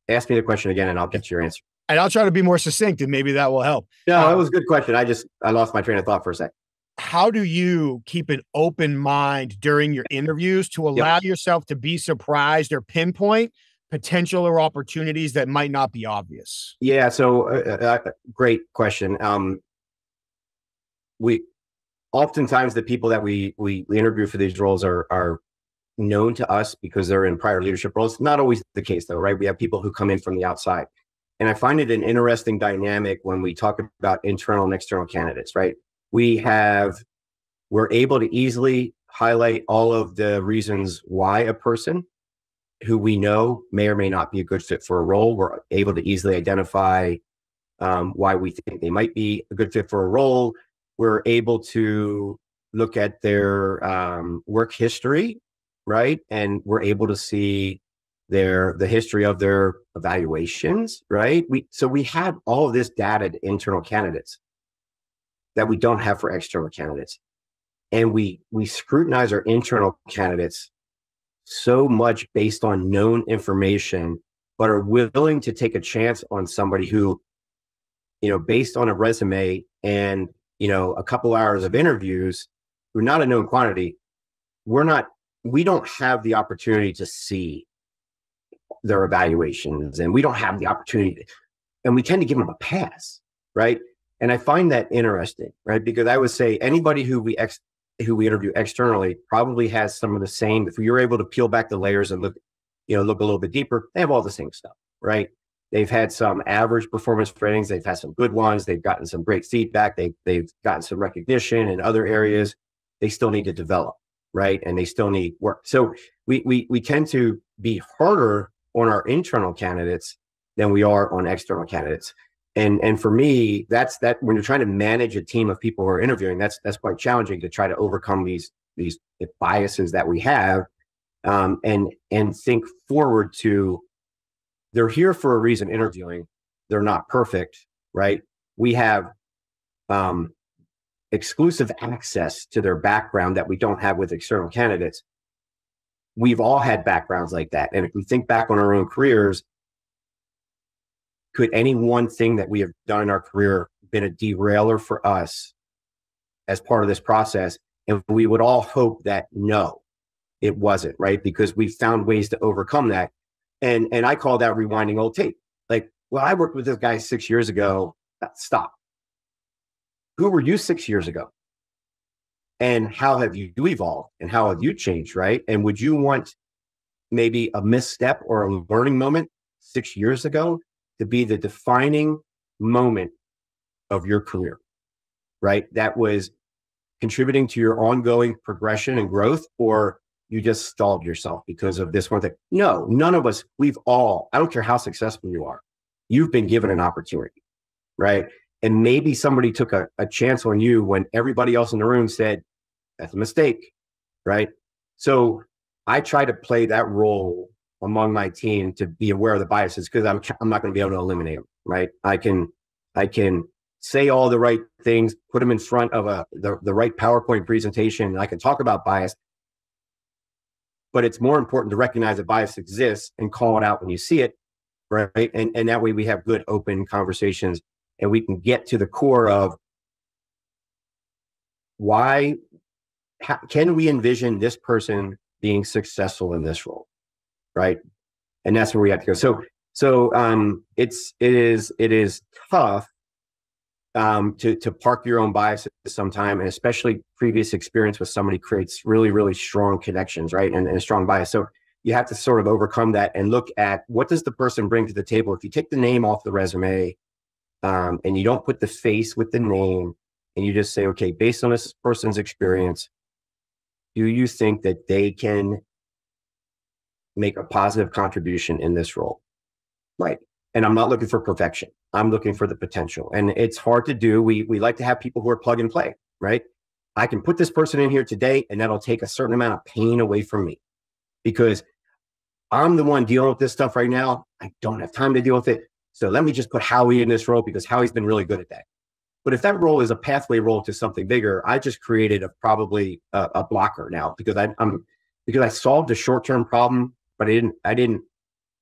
ask me the question again, and I'll get your answer. And I'll try to be more succinct, and maybe that will help. No, that was a good question. I lost my train of thought for a sec. how do you keep an open mind during your interviews to allow yourself to be surprised or pinpoint potential or opportunities that might not be obvious? Yeah. So great question. We oftentimes the people that we interview for these roles are known to us because they're in prior leadership roles. Not always the case though, right? We have people who come in from the outside. And I find it an interesting dynamic when we talk about internal and external candidates, right? We're able to easily highlight all of the reasons why a person who we know may or may not be a good fit for a role. We're able to easily identify why we think they might be a good fit for a role. We're able to look at their work history, right? And we're able to see the history of their evaluations, right? So we have all of this data to internal candidates that we don't have for external candidates. And we scrutinize our internal candidates so much based on known information, but are willing to take a chance on somebody who, based on a resume and, a couple hours of interviews, who are not a known quantity, we don't have the opportunity to see their evaluations, and we don't have the opportunity, and we tend to give them a pass, right? And I find that interesting, right? Because I would say anybody who we interview externally probably has some of the same. If you're able to peel back the layers and look a little bit deeper, they have all the same stuff, right? They've had some average performance ratings. They've had some good ones. They've gotten some great feedback. They've gotten some recognition in other areas. They still need to develop, right? And they still need work. So we tend to be harder on our internal candidates than we are on external candidates. And for me, that's when you're trying to manage a team of people who are interviewing, that's quite challenging to try to overcome these biases that we have, and think forward to, they're here for a reason interviewing. They're not perfect, right? We have exclusive access to their background that we don't have with external candidates. We've all had backgrounds like that. And if we think back on our own careers, could any one thing that we have done in our career been a derailer for us as part of this process? And we would all hope that no, it wasn't, right? Because we found ways to overcome that. And I call that rewinding old tape. Like, well, I worked with this guy 6 years ago. Stop. Who were you 6 years ago? And how have you evolved? And how have you changed, right? And would you want maybe a misstep or a learning moment 6 years ago to be the defining moment of your career, right? That was contributing to your ongoing progression and growth, or you just stalled yourself because of this one thing? No, none of us, I don't care how successful you are, you've been given an opportunity, right? And maybe somebody took a chance on you when everybody else in the room said, that's a mistake, right? So I try to play that role among my team to be aware of the biases, because I'm not going to be able to eliminate them, right? I can say all the right things, put them in front of the right PowerPoint presentation, and I can talk about bias. But it's more important to recognize that bias exists and call it out when you see it, right? And that way we have good open conversations, and we can get to the core of how can we envision this person being successful in this role, right? And that's where we have to go. So it is tough to park your own biases sometime, and especially previous experience with somebody creates really, really strong connections, right? And a strong bias. So you have to sort of overcome that and look at, what does the person bring to the table? If you take the name off the resume, and you don't put the face with the name, and you just say, okay, based on this person's experience, do you think that they can make a positive contribution in this role? Right. And I'm not looking for perfection. I'm looking for the potential. And it's hard to do. We like to have people who are plug and play, right? I can put this person in here today, and that'll take a certain amount of pain away from me, because I'm the one dealing with this stuff right now. I don't have time to deal with it. So let me just put Howie in this role, because Howie's been really good at that. But if that role is a pathway role to something bigger, I just created probably a blocker now, because I solved a short-term problem, but I didn't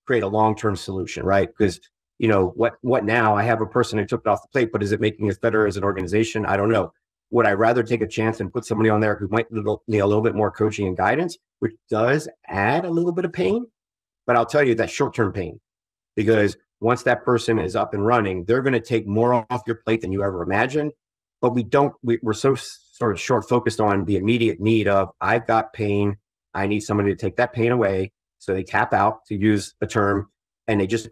create a long-term solution, right? Because what now? I have a person who took it off the plate, but is it making us better as an organization? I don't know. would I rather take a chance and put somebody on there who might need a little bit more coaching and guidance, which does add a little bit of pain? But I'll tell you, that's short-term pain, because once that person is up and running, they're going to take more off your plate than you ever imagined. But we're so sort of short focused on the immediate need of, I've got pain, I need somebody to take that pain away. So they tap out, to use a term, and they just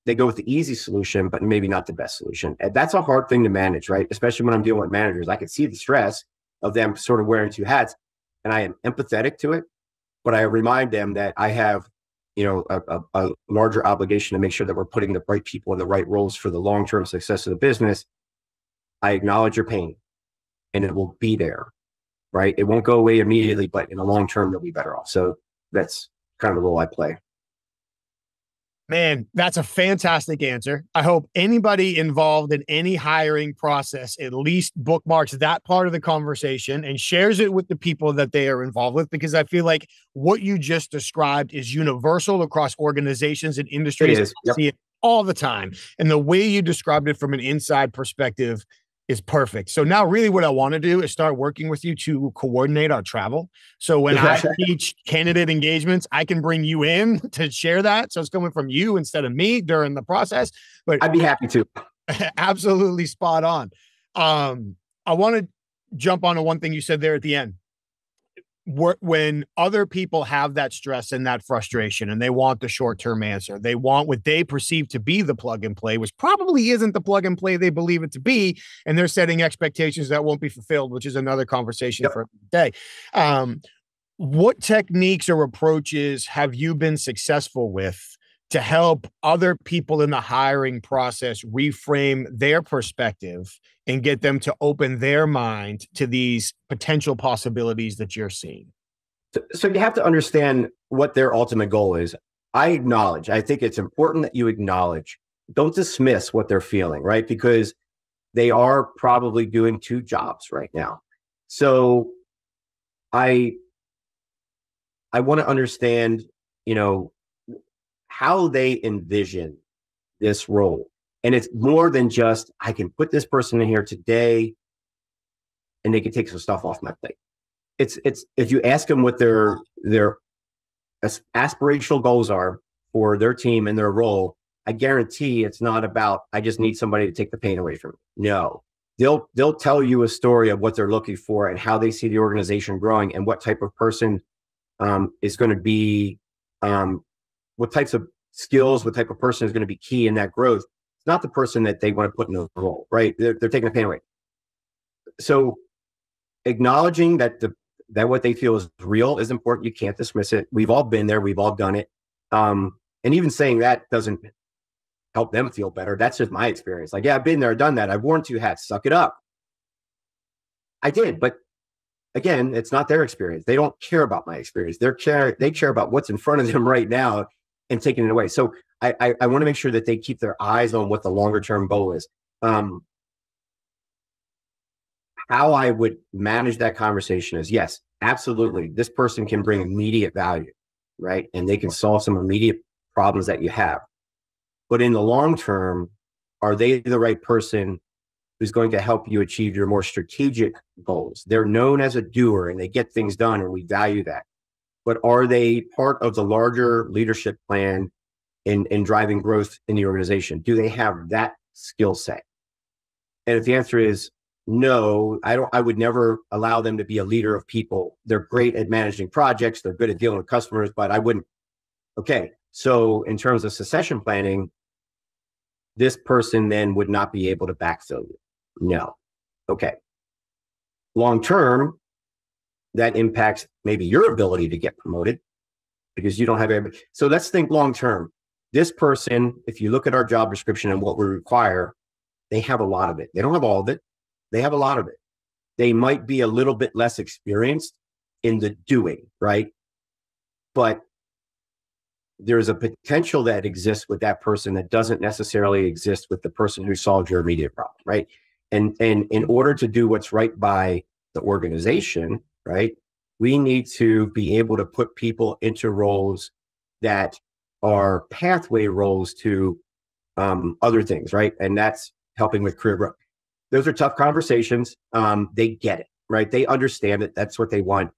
they go with the easy solution, but maybe not the best solution. And that's a hard thing to manage, right? Especially when I'm dealing with managers. I can see the stress of them sort of wearing two hats, and I am empathetic to it, but I remind them that I have, a larger obligation to make sure that we're putting the right people in the right roles for the long-term success of the business. I acknowledge your pain, and it will be there, right? It won't go away immediately, but in the long term, you'll be better off. So that's kind of the role I play. Man, that's a fantastic answer. I hope anybody involved in any hiring process at least bookmarks that part of the conversation and shares it with the people that they are involved with, because I feel like what you just described is universal across organizations and industries. It is. Yep. I see it all the time. And the way you described it from an inside perspective is perfect. So now really what I want to do is start working with you to coordinate our travel. So when I teach candidate engagements, I can bring you in to share that. So it's coming from you instead of me during the process. But I'd be happy to. Absolutely spot on. I want to jump on to one thing you said there at the end. When other people have that stress and that frustration and they want the short-term answer, they want what they perceive to be the plug and play, which probably isn't the plug and play they believe it to be. And they're setting expectations that won't be fulfilled, which is another conversation for the day. What techniques or approaches have you been successful with to help other people in the hiring process reframe their perspective and get them to open their mind to these potential possibilities that you're seeing? So you have to understand what their ultimate goal is. I think it's important that you acknowledge, don't dismiss what they're feeling, right? Because they are probably doing two jobs right now. So I want to understand, how they envision this role. And it's more than just, I can put this person in here today and they can take some stuff off my plate. It's if you ask them what their aspirational goals are for their team and their role, I guarantee it's not about, I just need somebody to take the pain away from me. No, they'll tell you a story of what they're looking for and how they see the organization growing and what type of person is going to be, what types of skills, what type of person is going to be key in that growth. It's not the person that they want to put in a role, right? They're taking the pain away. So acknowledging that what they feel is real is important. You can't dismiss it. We've all been there. We've all done it. And even saying that doesn't help them feel better. That's just my experience. Like, yeah, I've been there, done that. I've worn two hats. Suck it up. I did, but again, it's not their experience. They don't care about my experience. They care about what's in front of them right now and taking it away. So I want to make sure that they keep their eyes on what the longer term goal is. How I would manage that conversation is, yes, absolutely. This person can bring immediate value, right? And they can solve some immediate problems that you have. But in the long term, are they the right person who's going to help you achieve your more strategic goals? They're known as a doer and they get things done, and we value that. But are they part of the larger leadership plan in driving growth in the organization? Do they have that skill set? And if the answer is no, I would never allow them to be a leader of people. They're great at managing projects. They're good at dealing with customers, but I wouldn't. Okay. So in terms of succession planning, this person then would not be able to backfill you. No. Okay. Long term, that impacts maybe your ability to get promoted because you don't have everybody. So let's think long term. This person, if you look at our job description and what we require, they have a lot of it. They don't have all of it. They have a lot of it. They might be a little bit less experienced in the doing, right? But there's a potential that exists with that person that doesn't necessarily exist with the person who solved your immediate problem, right? And in order to do what's right by the organization, right, we need to be able to put people into roles that are pathway roles to other things, right? And that's helping with career growth. those are tough conversations. They get it, right? They understand it. That's what they want.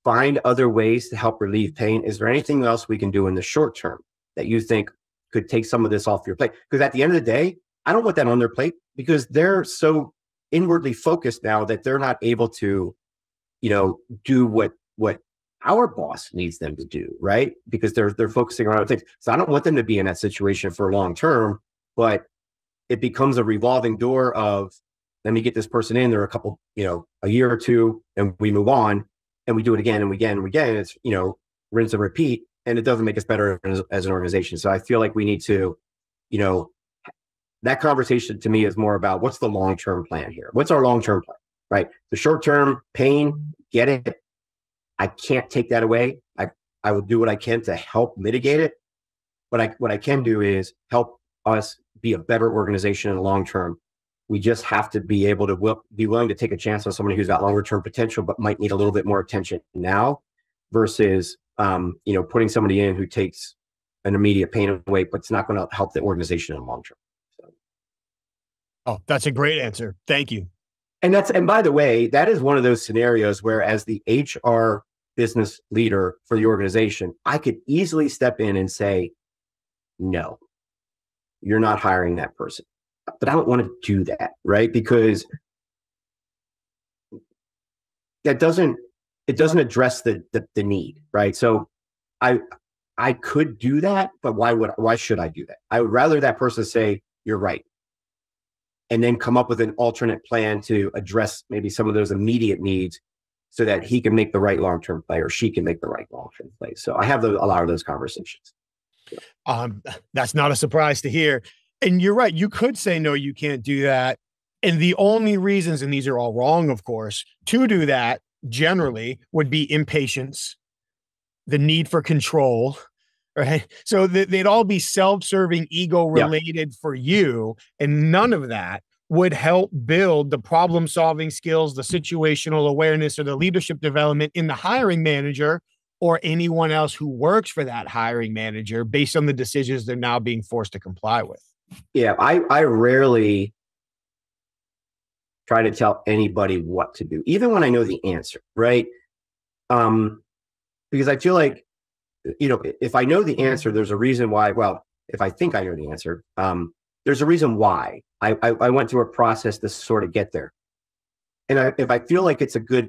Find other ways to help relieve pain. Is there anything else we can do in the short term that you think could take some of this off your plate? Because at the end of the day, I don't want that on their plate, because they're so inwardly focused now that they're not able to, do what our boss needs them to do, right? Because they're focusing on other things. So I don't want them to be in that situation for long term, but it becomes a revolving door of, let me get this person in there a couple, a year or two, and we move on, and we do it again and again and again. It's, rinse and repeat, and it doesn't make us better as an organization. So I feel like we need to, that conversation to me is more about, what's the long-term plan here? What's our long-term plan, right? The short-term pain, get it. I can't take that away. I will do what I can to help mitigate it. But what I can do is help us be a better organization in the long term. We just have to be able to be willing to take a chance on somebody who's got longer term potential, but might need a little bit more attention now, versus, putting somebody in who takes an immediate pain away, but it's not going to help the organization in the long term. So. Oh, that's a great answer. Thank you. And by the way, that is one of those scenarios where, as the HR business leader for the organization, I could easily step in and say, no, you're not hiring that person. But I don't want to do that, right? Because it doesn't address the need, right? So I could do that, but why should I do that? I would rather that person say, you're right, and then come up with an alternate plan to address maybe some of those immediate needs, so that he can make the right long-term play, or she can make the right long-term play. So I have a lot of those conversations. That's not a surprise to hear. And you're right. You could say, no, you can't do that. And the only reasons, and these are all wrong, of course, to do that generally would be impatience, the need for control, right? So they'd all be self-serving, ego-related for you. And none of that would help build the problem-solving skills, the situational awareness, or the leadership development in the hiring manager or anyone else who works for that hiring manager, based on the decisions they're now being forced to comply with. Yeah, I rarely try to tell anybody what to do, even when I know the answer, right? Because I feel like, if I know the answer, there's a reason why. Well, if I think I know the answer, there's a reason why. I went through a process to sort of get there. And if I feel like it's a good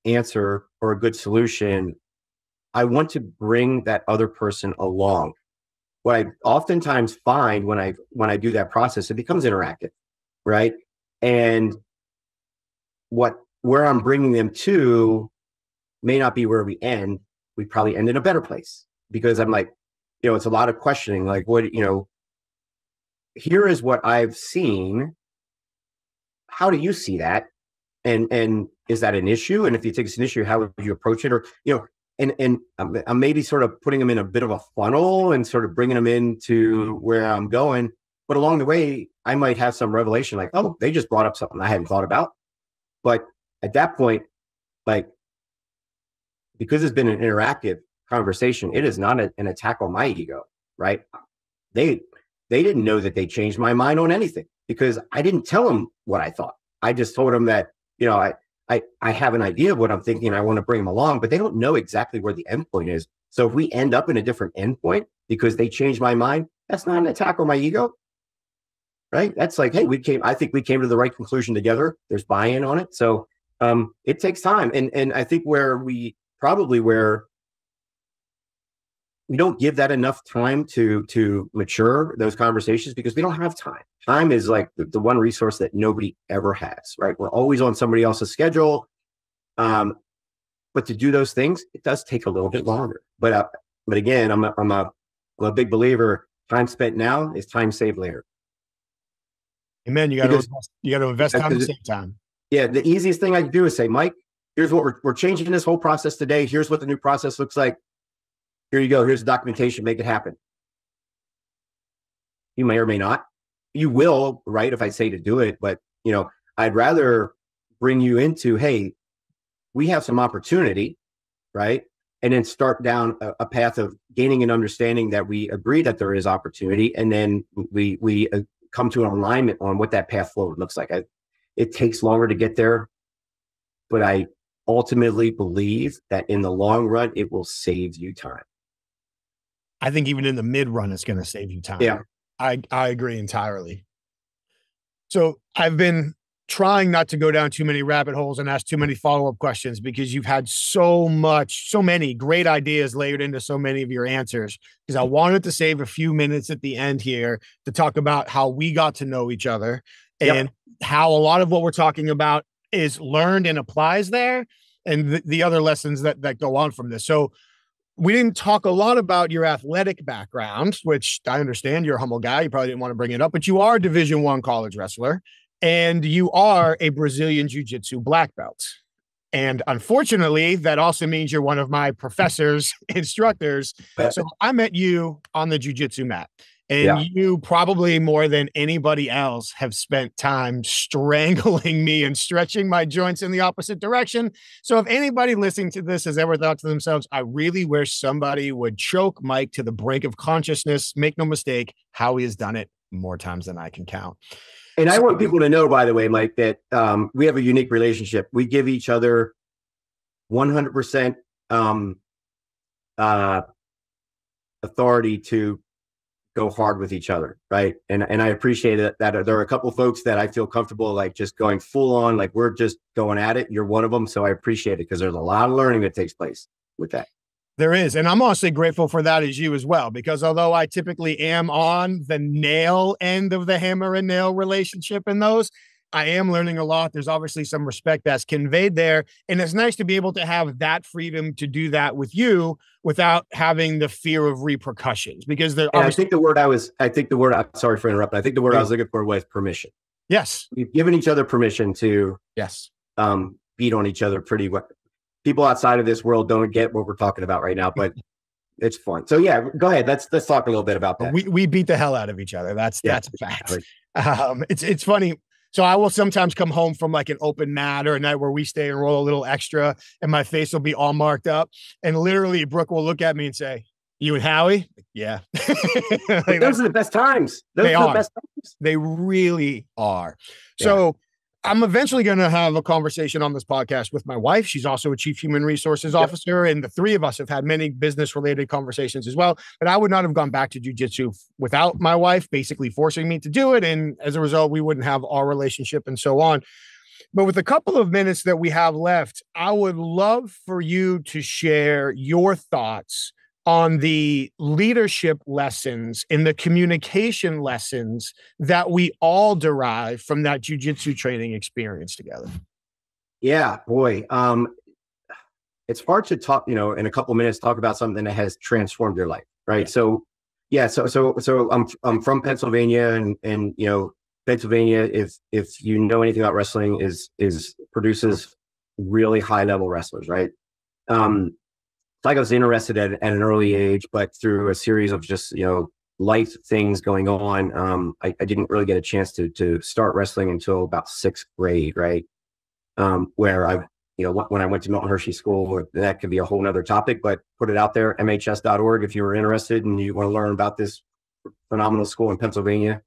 answer or a good solution, I want to bring that other person along. What I oftentimes find when I do that process, it becomes interactive, right? And where I'm bringing them to may not be where we end. We probably end in a better place, because I'm like, it's a lot of questioning, like, here is what I've seen. How do you see that? And is that an issue? And if you think it's an issue, how would you approach it? Or, and I'm maybe sort of putting them in a bit of a funnel and sort of bringing them into where I'm going. But along the way, I might have some revelation, like, oh, they just brought up something I hadn't thought about. But at that point, like, because it's been an interactive conversation, it is not an attack on my ego, right? They didn't know that they changed my mind on anything, because I didn't tell them what I thought. I just told them that, I have an idea of what I'm thinking. I want to bring them along, but they don't know exactly where the end point is. So if we end up in a different end point because they changed my mind, that's not an attack on my ego, right? That's like, hey, I think we came to the right conclusion together. There's buy-in on it. So it takes time. And I think where we don't give that enough time to mature those conversations, because we don't have time. Time is like the one resource that nobody ever has, right? We're always on somebody else's schedule. But to do those things, it does take a little bit longer. But again, I'm a big believer. Time spent now is time saved later. Amen. You got to invest time to save time. Yeah. The easiest thing I can do is say, Mike, here's what we're changing this whole process today. Here's what the new process looks like. Here you go. Here's the documentation. Make it happen. You may or may not. You will, right, if I say to do it. But, I'd rather bring you into, hey, we have some opportunity, right? And then start down a path of gaining an understanding that we agree that there is opportunity. And then we come to an alignment on what that path forward looks like. It takes longer to get there, but I ultimately believe that in the long run, it will save you time. I think even in the mid run, it's going to save you time. Yeah. I agree entirely. So I've been trying not to go down too many rabbit holes and ask too many follow-up questions, because you've had so many great ideas layered into so many of your answers, because I wanted to save a few minutes at the end here to talk about how we got to know each other and how a lot of what we're talking about is learned and applies there, and the other lessons that go on from this. So we didn't talk a lot about your athletic background, which I understand you're a humble guy. You probably didn't want to bring it up, but you are a Division I college wrestler, and you are a Brazilian Jiu Jitsu black belt. And unfortunately, that also means you're one of my professors, instructors. So I met you on the Jiu Jitsu mat. And you probably more than anybody else have spent time strangling me and stretching my joints in the opposite direction. So if anybody listening to this has ever thought to themselves, I really wish somebody would choke Mike to the brink of consciousness, make no mistake, Howie has done it more times than I can count. And I want people to know, by the way, Mike, that we have a unique relationship. We give each other 100% authority to go hard with each other, right? And I appreciate it that there are a couple of folks that I feel comfortable like just going full on, like we're just going at it. You're one of them, so I appreciate it, because there's a lot of learning that takes place with that. There is, and I'm honestly grateful for that as you as well, because although I typically am on the nail end of the hammer and nail relationship in those, I am learning a lot. There's obviously some respect that's conveyed there. And it's nice to be able to have that freedom to do that with you without having the fear of repercussions, because there I think the word sorry for interrupting. I think the word I was looking for was permission. Yes. We've given each other permission to beat on each other pretty well. People outside of this world don't get what we're talking about right now, but it's fun. So yeah, go ahead. Let's talk a little bit about that. We beat the hell out of each other. That's a fact. It's funny. So I will sometimes come home from like an open mat or a night where we stay and roll a little extra, and my face will be all marked up. And literally Brooke will look at me and say, "You and Howie?" Yeah. Like, those are the best times. Those are the best times. They really are. So I'm eventually going to have a conversation on this podcast with my wife. She's also a chief human resources officer, and the three of us have had many business related conversations as well. But I would not have gone back to jiu-jitsu without my wife basically forcing me to do it. And as a result, we wouldn't have our relationship and so on. But with a couple of minutes that we have left, I would love for you to share your thoughts on the leadership lessons and the communication lessons that we all derive from that jiu-jitsu training experience together. Yeah, boy. It's hard to talk, in a couple of minutes, talk about something that has transformed your life. Right. So I'm from Pennsylvania, and Pennsylvania, if you know anything about wrestling, produces really high level wrestlers. Right. Like I was interested at an early age, but through a series of just, life things going on, I didn't really get a chance to start wrestling until about 6th grade, right? Where when I went to Milton Hershey School, that could be a whole nother topic, but put it out there, mhs.org, if you were interested and you want to learn about this phenomenal school in Pennsylvania.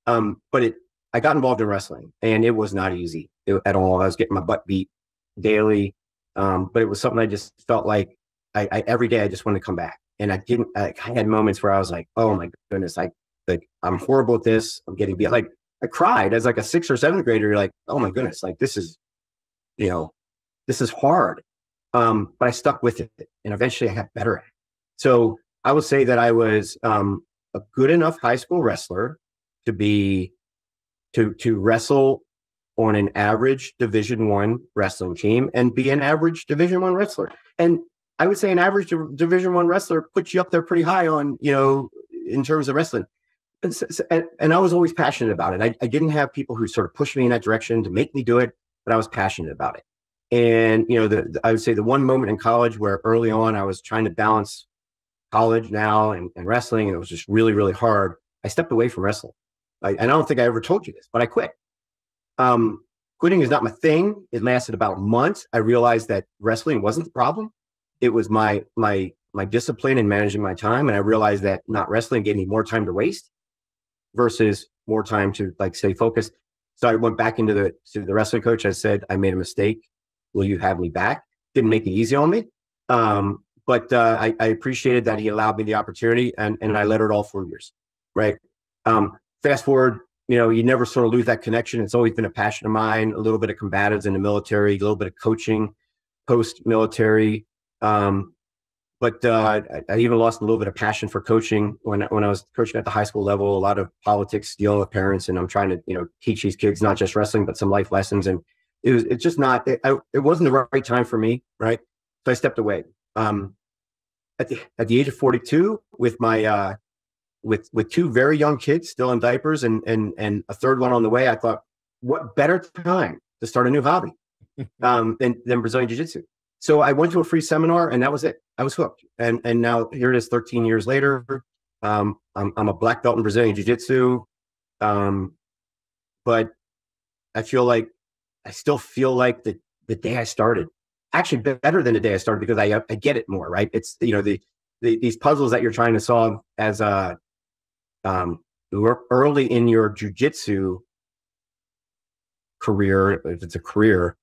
But I got involved in wrestling, and it was not easy at all. I was getting my butt beat daily, but it was something I just felt like, I every day I just wanted to come back, and I didn't. I had moments where I was like, "Oh my goodness, I'm horrible at this. I'm getting beat." Like I cried as like a 6th or 7th grader. You're like, "Oh my goodness, like this is hard." But I stuck with it, and eventually I got better at it. So I will say that I was a good enough high school wrestler to wrestle on an average Division I wrestling team and be an average Division I wrestler. And I would say an average Division I wrestler puts you up there pretty high on, in terms of wrestling. And I was always passionate about it. I didn't have people who sort of pushed me in that direction to make me do it, but I was passionate about it. And, I would say the one moment in college where early on I was trying to balance college now and wrestling, and it was just really, really hard. I stepped away from wrestling. And I don't think I ever told you this, but I quit. Quitting is not my thing. It lasted about a month. I realized that wrestling wasn't the problem. It was my discipline in managing my time. And I realized that not wrestling gave me more time to waste versus more time to stay focused. So I went back to the wrestling coach. I said, I made a mistake. Will you have me back? Didn't make it easy on me. But I appreciated that he allowed me the opportunity, and I let it all 4 years. Right. Fast forward, you never sort of lose that connection. It's always been a passion of mine, a little bit of combatives in the military, a little bit of coaching post-military. But I even lost a little bit of passion for coaching when I was coaching at the high school level. A lot of politics, dealing with parents, and I'm trying to teach these kids not just wrestling but some life lessons. And it's just not. It wasn't the right time for me, right? So I stepped away. At the age of 42, with my with two very young kids still in diapers and a third one on the way, I thought, what better time to start a new hobby than Brazilian Jiu-Jitsu? So I went to a free seminar, and that was it. I was hooked. And now here it is 13 years later. I'm a black belt in Brazilian Jiu-Jitsu. But I still feel like the day I started, actually better than the day I started, because I get it more, right? It's, these puzzles that you're trying to solve as early in your jiu-jitsu career, if it's a career,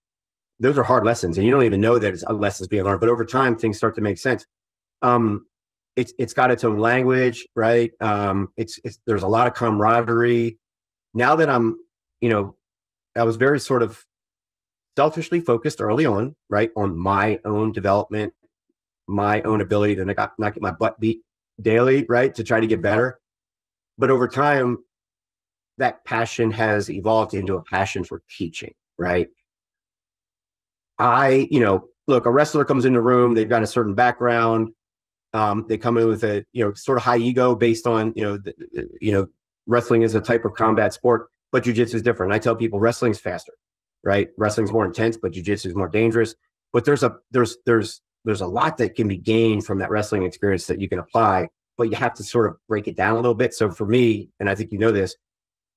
those are hard lessons, and you don't even know that it's lessons being learned. But over time, things start to make sense. It's got its own language, right? There's a lot of camaraderie. Now that I was very sort of selfishly focused early on, right, on my own development, my own ability to not get my butt beat daily, right, to try to get better. But over time, that passion has evolved into a passion for teaching, right? Look, a wrestler comes in the room, they've got a certain background. They come in with a, sort of high ego based on, wrestling is a type of combat sport, but jiu-jitsu is different. I tell people wrestling's faster, right? Wrestling's more intense, but jiu-jitsu is more dangerous. But there's a lot that can be gained from that wrestling experience that you can apply, but you have to sort of break it down a little bit. So for me, and I think you know this,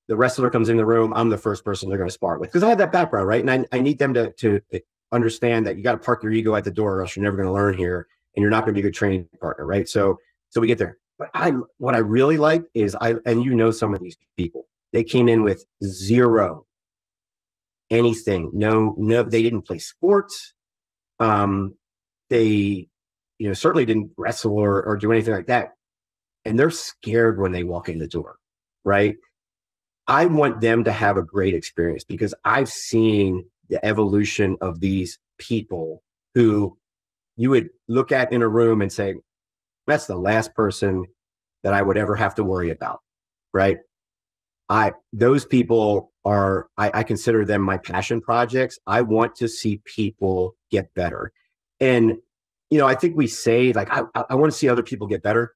the wrestler comes in the room, I'm the first person they're going to spar with, because I have that background, right? And I need them to understand that you got to park your ego at the door, or else you're never going to learn here, and you're not going to be a good training partner, right? So we get there. But what I really like is and some of these people, they came in with zero anything. No, they didn't play sports. They, certainly didn't wrestle or do anything like that. And they're scared when they walk in the door, right? I want them to have a great experience, because I've seen the evolution of these people who you would look at in a room and say, that's the last person that I would ever have to worry about, right? Those people are, I consider them my passion projects. I want to see people get better. And, I think we say, like, I want to see other people get better.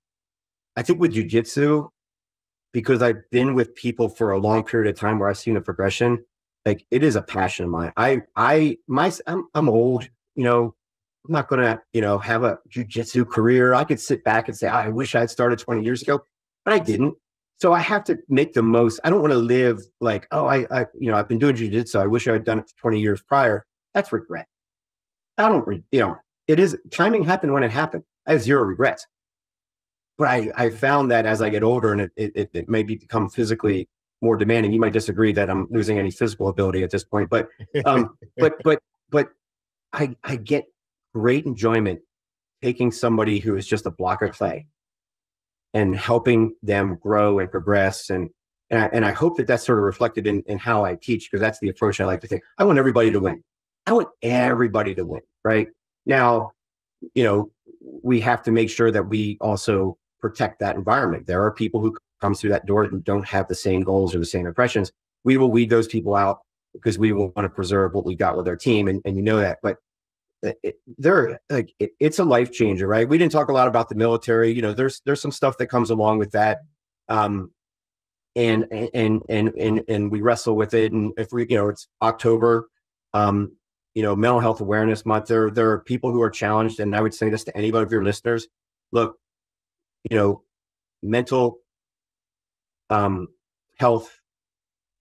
I think with jiu-jitsu, because I've been with people for a long period of time where I've seen the progression, like, it is a passion of mine. I'm old, I'm not going to, have a jiu-jitsu career. I could sit back and say, I wish I had started 20 years ago, but I didn't. So I have to make the most. I don't want to live like, I've been doing jiu-jitsu. I wish I had done it 20 years prior. That's regret. I don't, it is, timing happened when it happened. I have zero regrets. But I found that as I get older, and it may become physically more demanding. You might disagree that I'm losing any physical ability at this point, but I get great enjoyment taking somebody who is just a block of clay and helping them grow and progress. And I hope that that's sort of reflected in how I teach, because that's the approach I like to take. I want everybody to win. I want everybody to win, right? Now, we have to make sure that we also protect that environment. There are people who come through that door and don't have the same goals or the same impressions. We will weed those people out, because we will want to preserve what we got with our team. And you know that, but it's a life changer, right? We didn't talk a lot about the military. There's some stuff that comes along with that. And we wrestle with it. And if we, it's October, Mental Health Awareness Month, there are people who are challenged. And I would say this to anybody of your listeners: look, mental health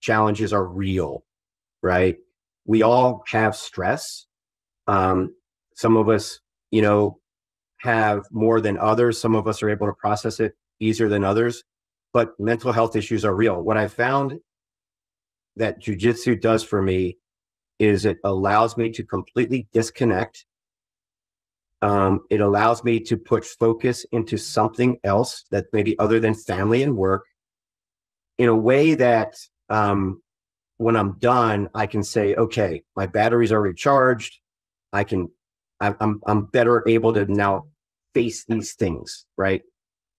challenges are real, right? We all have stress. Some of us, have more than others. Some of us are able to process it easier than others, but mental health issues are real. What I found that jiu-jitsu does for me is it allows me to completely disconnect. It allows me to put focus into something else that maybe other than family and work in a way that when I'm done, I can say, okay, my batteries are recharged. I'm better able to now face these things, right?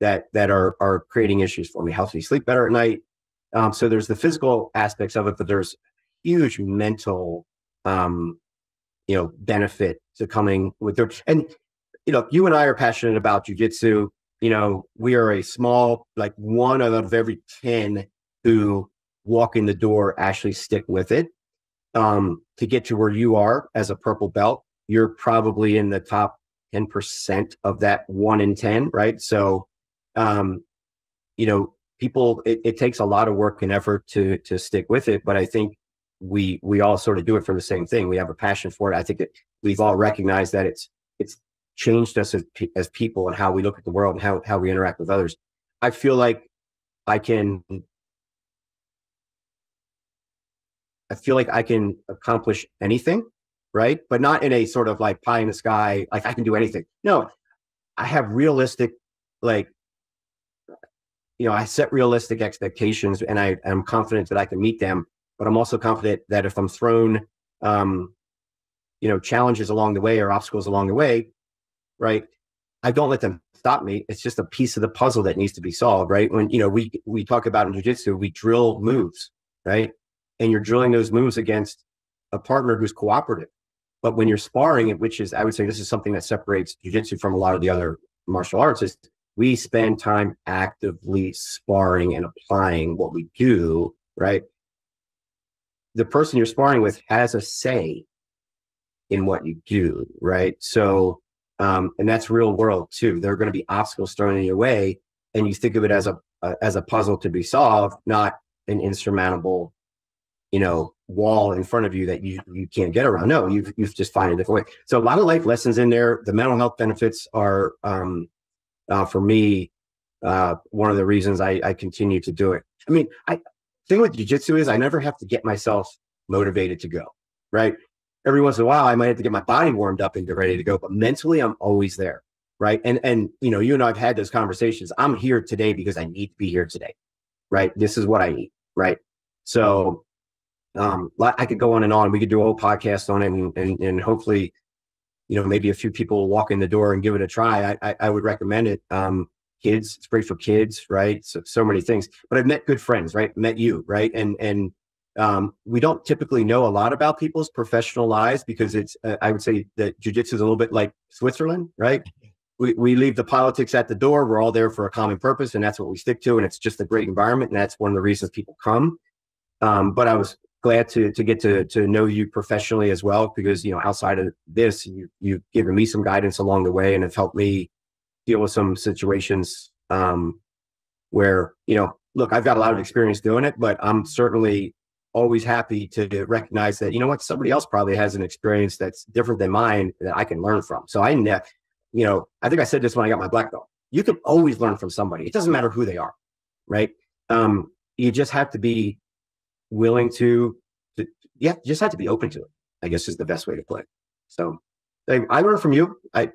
That are creating issues for me. Helps me sleep better at night. So there's the physical aspects of it, but there's huge mental, benefit to coming with their, and, you and I are passionate about jujitsu. We are a small, like one out of every 10 who walk in the door actually stick with it. To get to where you are as a purple belt, you're probably in the top 10% of that 1 in 10, right? So, people, it takes a lot of work and effort to stick with it, but I think we all sort of do it for the same thing. We have a passion for it. I think that we've all recognized that it's changed us as people and how we look at the world and how we interact with others. I feel like I can accomplish anything, right? But not in a sort of like pie in the sky, like I can do anything. No, I have realistic, I set realistic expectations, and I'm confident that I can meet them. But I'm also confident that if I'm thrown, challenges along the way or obstacles along the way, right, I don't let them stop me. It's just a piece of the puzzle that needs to be solved, right? When, we talk about in jiu-jitsu, we drill moves, right? And you're drilling those moves against a partner who's cooperative. But when you're sparring, which is, I would say this is something that separates jiu-jitsu from a lot of the other martial arts, is we spend time actively sparring and applying what we do, right? The person you're sparring with has a say in what you do, right? So, and that's real world too. There are going to be obstacles thrown in your way, and you think of it as a puzzle to be solved, not an insurmountable, wall in front of you that you can't get around. No, you've just find a different way. So a lot of life lessons in there. The mental health benefits are, for me, one of the reasons I continue to do it. I mean, thing with jiu-jitsu is I never have to get myself motivated to go, right? Every once in a while, I might have to get my body warmed up and get ready to go, but mentally I'm always there, right? And you and I have had those conversations. I'm here today because I need to be here today, right? This is what I need, right? So I could go on and on. We could do a whole podcast on it, and hopefully, maybe a few people will walk in the door and give it a try. I would recommend it. Kids, it's great for kids, right? So many things. But I've met good friends, right? Met you, right? And we don't typically know a lot about people's professional lives because it's, I would say that jiu-jitsu is a little bit like Switzerland, right? We leave the politics at the door. We're all there for a common purpose, and that's what we stick to. And it's just a great environment, and that's one of the reasons people come. But I was glad to get to know you professionally as well, because outside of this, you've given me some guidance along the way and have helped me deal with some situations where look, I've got a lot of experience doing it, but I'm certainly always happy to recognize that somebody else probably has an experience that's different than mine that I can learn from. So I think I said this when I got my black belt. You can always learn from somebody. It doesn't matter who they are, right? You just have to be willing to just have to be open to it, I guess, is the best way to play. So I learned from you. I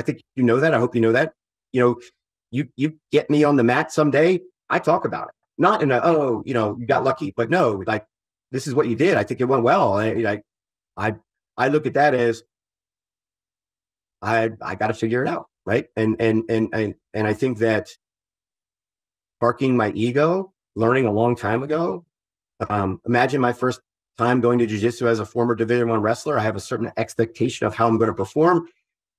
think that. I hope you know that. You get me on the mat someday, I talk about it. Not in you got lucky, but no, like, this is what you did. I think it went well. I look at that as I got to figure it out, right? And I think that sparking my ego, learning a long time ago. Imagine my first time going to jiu-jitsu as a former Division I wrestler. I have a certain expectation of how I'm going to perform.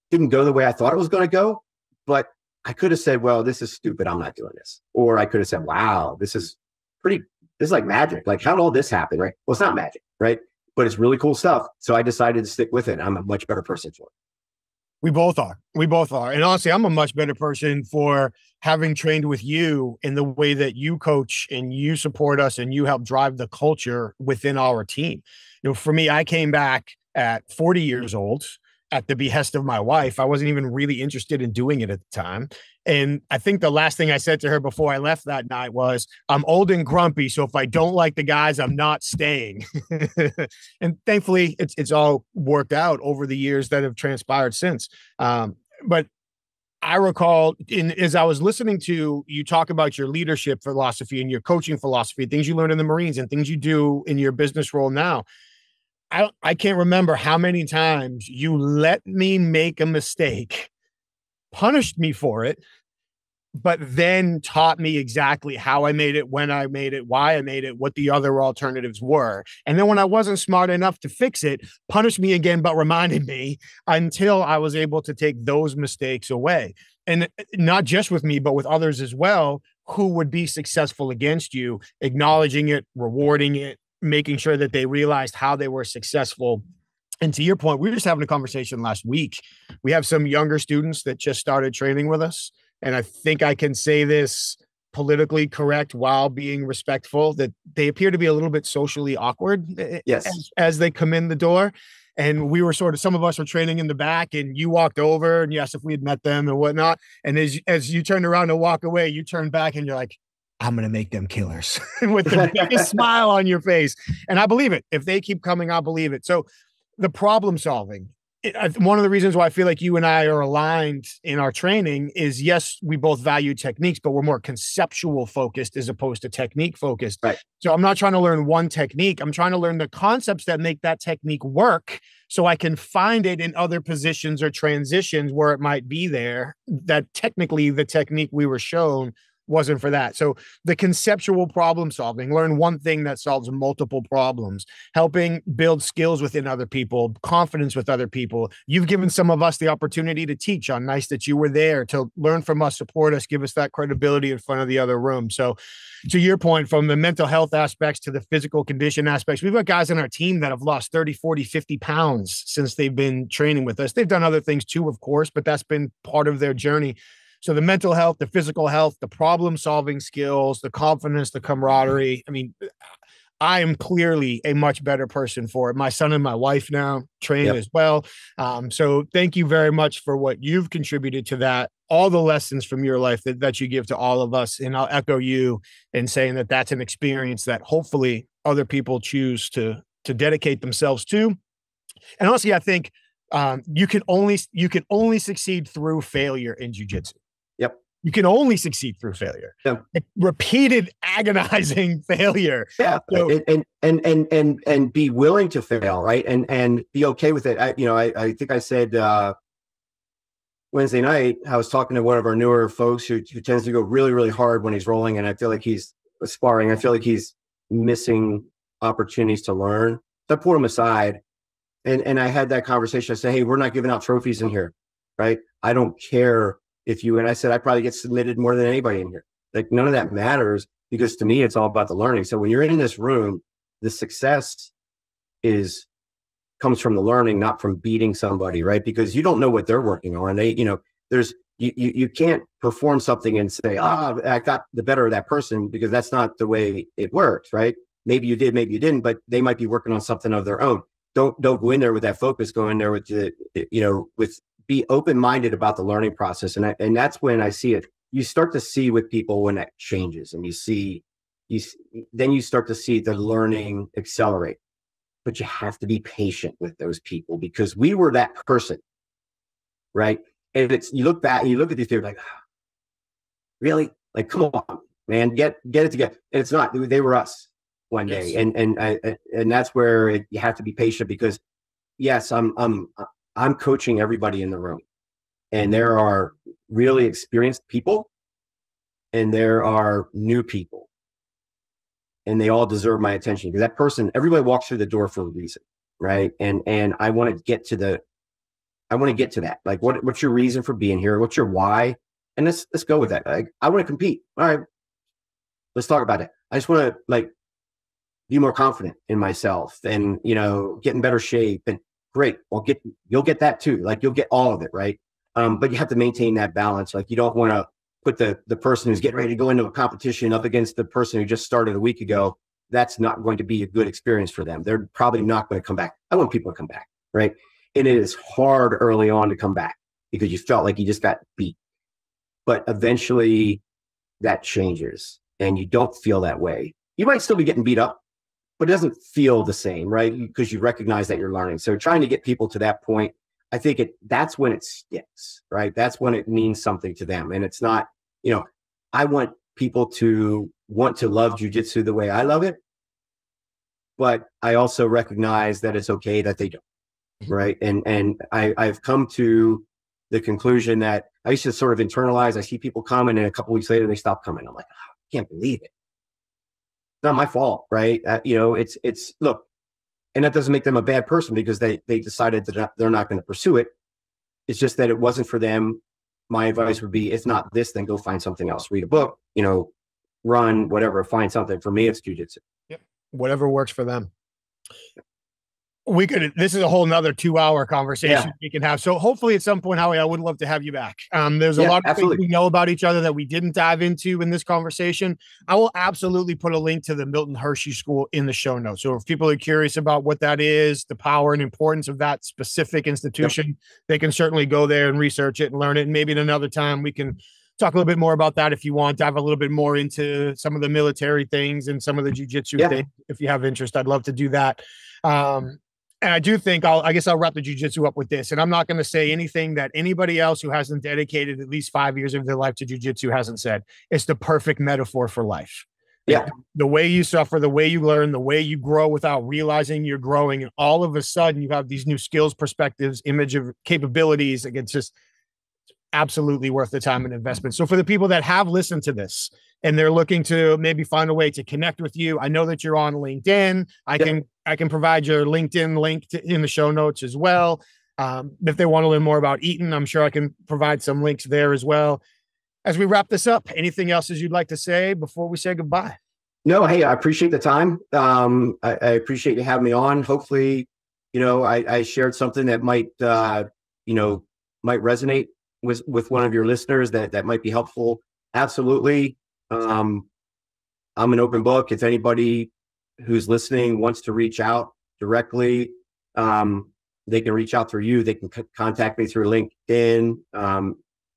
Didn't go the way I thought it was going to go, but I could have said, well, this is stupid, I'm not doing this. Or I could have said, wow, this is like magic. Like, how did all this happen, right? Well, it's not magic, right? But it's really cool stuff. So I decided to stick with it. I'm a much better person for it. We both are. And honestly, I'm a much better person for having trained with you in the way that you coach and you support us and you help drive the culture within our team. For me, I came back at 40 years old at the behest of my wife. I wasn't even really interested in doing it at the time. And I think the last thing I said to her before I left that night was, I'm old and grumpy, so if I don't like the guys, I'm not staying. And thankfully, it's all worked out over the years that have transpired since. But I recall as I was listening to you talk about your leadership philosophy and your coaching philosophy, things you learned in the Marines and things you do in your business role now. I can't remember how many times you let me make a mistake, punished me for it, but then taught me exactly how I made it, when I made it, why I made it, what the other alternatives were. And then when I wasn't smart enough to fix it, punished me again, but reminded me until I was able to take those mistakes away. And not just with me, but with others as well, who would be successful against you, acknowledging it, rewarding it, making sure that they realized how they were successful. And to your point, we were just having a conversation last week. We have some younger students that just started training with us. And I think I can say this politically correct while being respectful, that they appear to be a little bit socially awkward. Yes. As they come in the door. And we were some of us were training in the back, and you walked over and you asked if we had met them and whatnot. And as you turned around to walk away, you turned back and you're like, I'm going to make them killers with the biggest smile on your face. And I believe it. If they keep coming, I'll believe it. So the problem solving, one of the reasons why I feel like you and I are aligned in our training is, yes, we both value techniques, but we're more conceptual focused as opposed to technique focused. Right. So I'm not trying to learn one technique. I'm trying to learn the concepts that make that technique work so I can find it in other positions or transitions where it might be there, that technically the technique we were shown wasn't for that. So the conceptual problem solving, learn one thing that solves multiple problems, helping build skills within other people, confidence with other people. You've given some of us the opportunity to teach on nights that you were there, to learn from us, support us, give us that credibility in front of the other room. So to your point, from the mental health aspects to the physical condition aspects, we've got guys on our team that have lost 30, 40, 50 pounds since they've been training with us. They've done other things too, of course, but that's been part of their journey. So the mental health, the physical health, the problem solving skills, the confidence, the camaraderie. I mean, I am clearly a much better person for it. My son and my wife now train as well. So thank you very much for what you've contributed to that, all the lessons from your life that you give to all of us. And I'll echo you in saying that that's an experience that hopefully other people choose to dedicate themselves to. And honestly, I think you can only succeed through failure in jiu-jitsu. Yep. You can only succeed through failure. Yeah. Repeated agonizing failure. Yeah. So, and be willing to fail, right? And be okay with it. I think I said Wednesday night, I was talking to one of our newer folks who tends to go really, really hard when he's rolling, and I feel like he's sparring. I feel like he's missing opportunities to learn. So I pulled him aside and I had that conversation. I said, hey, we're not giving out trophies in here, right? I don't care if you, and I said, I probably get submitted more than anybody in here. Like, none of that matters, because to me, it's all about the learning. So when you're in this room, the success comes from the learning, not from beating somebody, right? Because you don't know what they're working on. You can't perform something and say, I got the better of that person, because that's not the way it works, right? Maybe you did, maybe you didn't, but they might be working on something of their own. Don't go in there with that focus. Go in there with be open-minded about the learning process. And that's when I see it. You start to see with people when that changes, and then you start to see the learning accelerate. But you have to be patient with those people, because we were that person, right? And you look back, and you look at these people like, really? Like, come on, man, get it together. And it's not, they were us one day. Yes. And that's where you have to be patient, because yes, I'm coaching everybody in the room, and there are really experienced people and there are new people, and they all deserve my attention, because that person, everybody walks through the door for a reason, right? And I want to get to that. Like, what's your reason for being here? What's your why? And let's go with that. Like, I want to compete. All right, let's talk about it. I just want to be more confident in myself and, get in better shape. And great. Well, you'll get that too. Like, you'll get all of it. Right. But you have to maintain that balance. Like, you don't want to put the person who's getting ready to go into a competition up against the person who just started a week ago. That's not going to be a good experience for them. They're probably not going to come back. I want people to come back. Right. And it is hard early on to come back because you felt like you just got beat. But eventually that changes and you don't feel that way. You might still be getting beat up, but it doesn't feel the same, right? Because you recognize that you're learning. So trying to get people to that point, I think that's when it sticks, right? That's when it means something to them. And it's not, I want people to want to love jujitsu the way I love it, but I also recognize that it's okay that they don't, right? And I've come to the conclusion that I used to sort of internalize. I see people come and then a couple of weeks later they stop coming. I'm like, oh, I can't believe it. It's not my fault, right? It's look, and that doesn't make them a bad person because they decided that they're not going to pursue it. It's just that it wasn't for them. My advice would be, if not this, then go find something else. Read a book, run, whatever, find something. For me, it's jujitsu. Yep. Whatever works for them. This is a whole nother 2-hour conversation we can have. So hopefully at some point, Howie, I would love to have you back. There's a lot of things we know about each other that we didn't dive into in this conversation. I will absolutely put a link to the Milton Hershey School in the show notes. So if people are curious about what that is, the power and importance of that specific institution, they can certainly go there and research it and learn it. And maybe at another time we can talk a little bit more about that if you want, dive a little bit more into some of the military things and some of the jiu-jitsu things. If you have interest, I'd love to do that. And I do think I guess I'll wrap the jiu-jitsu up with this. And I'm not going to say anything that anybody else who hasn't dedicated at least 5 years of their life to jiu-jitsu hasn't said. It's the perfect metaphor for life. Yeah. The way you suffer, the way you learn, the way you grow without realizing you're growing. And all of a sudden you have these new skills, perspectives, image of capabilities. Like, it's just absolutely worth the time and investment. So for the people that have listened to this and they're looking to maybe find a way to connect with you, I know that you're on LinkedIn. I can provide your LinkedIn link in the show notes as well. If they want to learn more about Eaton, I'm sure I can provide some links there as well. As we wrap this up, anything else you'd like to say before we say goodbye? No, hey, I appreciate the time. I appreciate you having me on. Hopefully, I shared something that might resonate with one of your listeners that might be helpful. Absolutely. I'm an open book. If anybody who's listening wants to reach out directly, they can reach out through you. They can contact me through LinkedIn,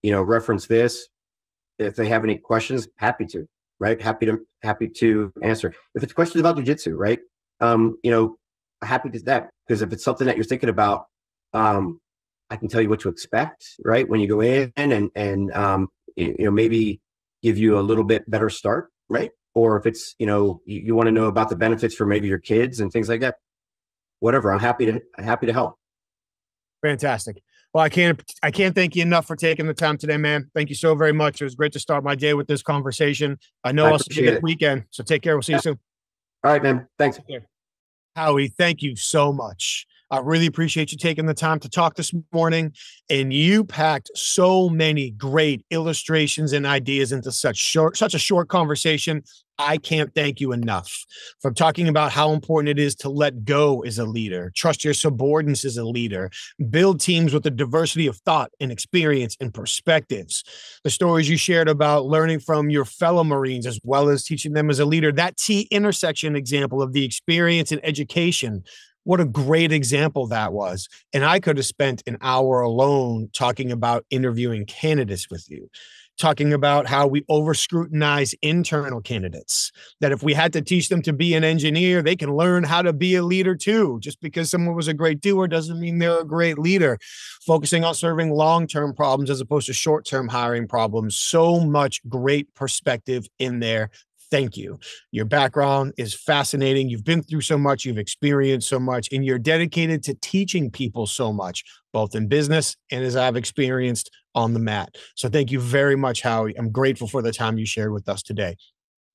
reference this. If they have any questions, happy to, right? Happy to answer. If it's questions about jiu-jitsu, right? Happy to that, because if it's something that you're thinking about, I can tell you what to expect, right? When you go in and maybe give you a little bit better start, right? Or if it's, you want to know about the benefits for maybe your kids and things like that, whatever, I'm happy to help. Fantastic. Well, I can't thank you enough for taking the time today, man. Thank you so very much. It was great to start my day with this conversation. I know I'll see you this weekend, so take care. We'll see you soon. All right, man. Thanks. Howie, thank you so much. I really appreciate you taking the time to talk this morning, and you packed so many great illustrations and ideas into such a short conversation. I can't thank you enough. From talking about how important it is to let go as a leader, trust your subordinates as a leader, build teams with a diversity of thought and experience and perspectives. The stories you shared about learning from your fellow Marines as well as teaching them as a leader, that T intersection example of the experience and education. What a great example that was. And I could have spent an hour alone talking about interviewing candidates with you, talking about how we over scrutinize internal candidates, that if we had to teach them to be an engineer, they can learn how to be a leader too. Just because someone was a great doer doesn't mean they're a great leader. Focusing on serving long-term problems as opposed to short-term hiring problems. So much great perspective in there. Thank you. Your background is fascinating. You've been through so much, you've experienced so much, and you're dedicated to teaching people so much, both in business and as I've experienced on the mat. So thank you very much, Howie. I'm grateful for the time you shared with us today.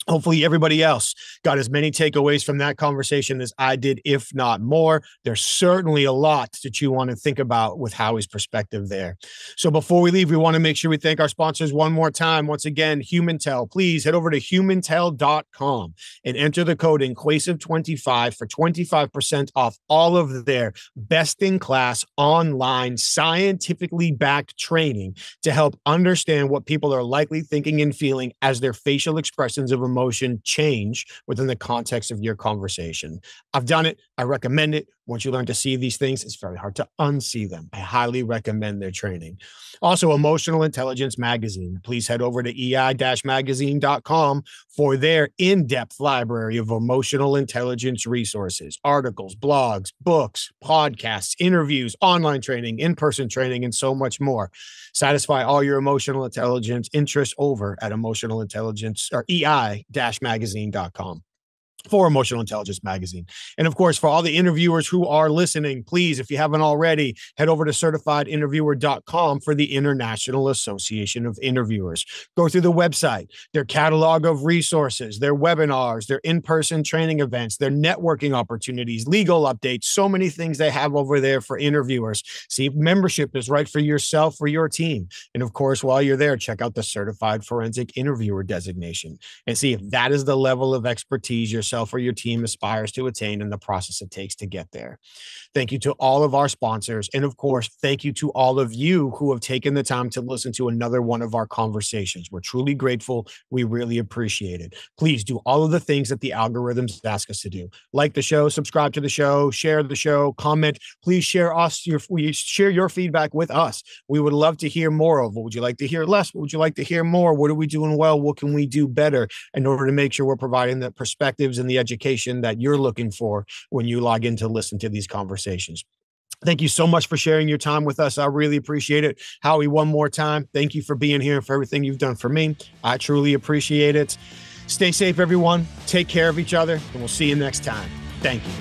Hopefully everybody else got as many takeaways from that conversation as I did, if not more. There's certainly a lot that you want to think about with Howie's perspective there. So before we leave, we want to make sure we thank our sponsors one more time. Once again, HumanTel. Please head over to humantel.com and enter the code Inclusive25 for 25% off all of their best-in-class online scientifically backed training to help understand what people are likely thinking and feeling as their facial expressions of emotion emotion change within the context of your conversation. I've done it. I recommend it. Once you learn to see these things, it's very hard to unsee them. I highly recommend their training. Also, Emotional Intelligence Magazine. Please head over to ei-magazine.com for their in-depth library of emotional intelligence resources, articles, blogs, books, podcasts, interviews, online training, in-person training, and so much more. Satisfy all your emotional intelligence interests over at emotional intelligence or ei-magazine.com. For Emotional Intelligence Magazine. And of course, for all the interviewers who are listening, please, if you haven't already, head over to certifiedinterviewer.com for the International Association of Interviewers. Go through the website, their catalog of resources, their webinars, their in-person training events, their networking opportunities, legal updates, so many things they have over there for interviewers. See if membership is right for yourself or your team. And of course, while you're there, check out the Certified Forensic Interviewer designation and see if that is the level of expertise yourself or your team aspires to attain in the process it takes to get there. Thank you to all of our sponsors. And of course, thank you to all of you who have taken the time to listen to another one of our conversations. We're truly grateful. We really appreciate it. Please do all of the things that the algorithms ask us to do. Like the show, subscribe to the show, share the show, comment. Please share your feedback with us. We would love to hear more of. What would you like to hear less? What would you like to hear more? What are we doing well? What can we do better in order to make sure we're providing the perspectives and the education that you're looking for when you log in to listen to these conversations? Thank you so much for sharing your time with us. I really appreciate it. Howie, one more time, thank you for being here and for everything you've done for me. I truly appreciate it. Stay safe, everyone. Take care of each other, and we'll see you next time. Thank you.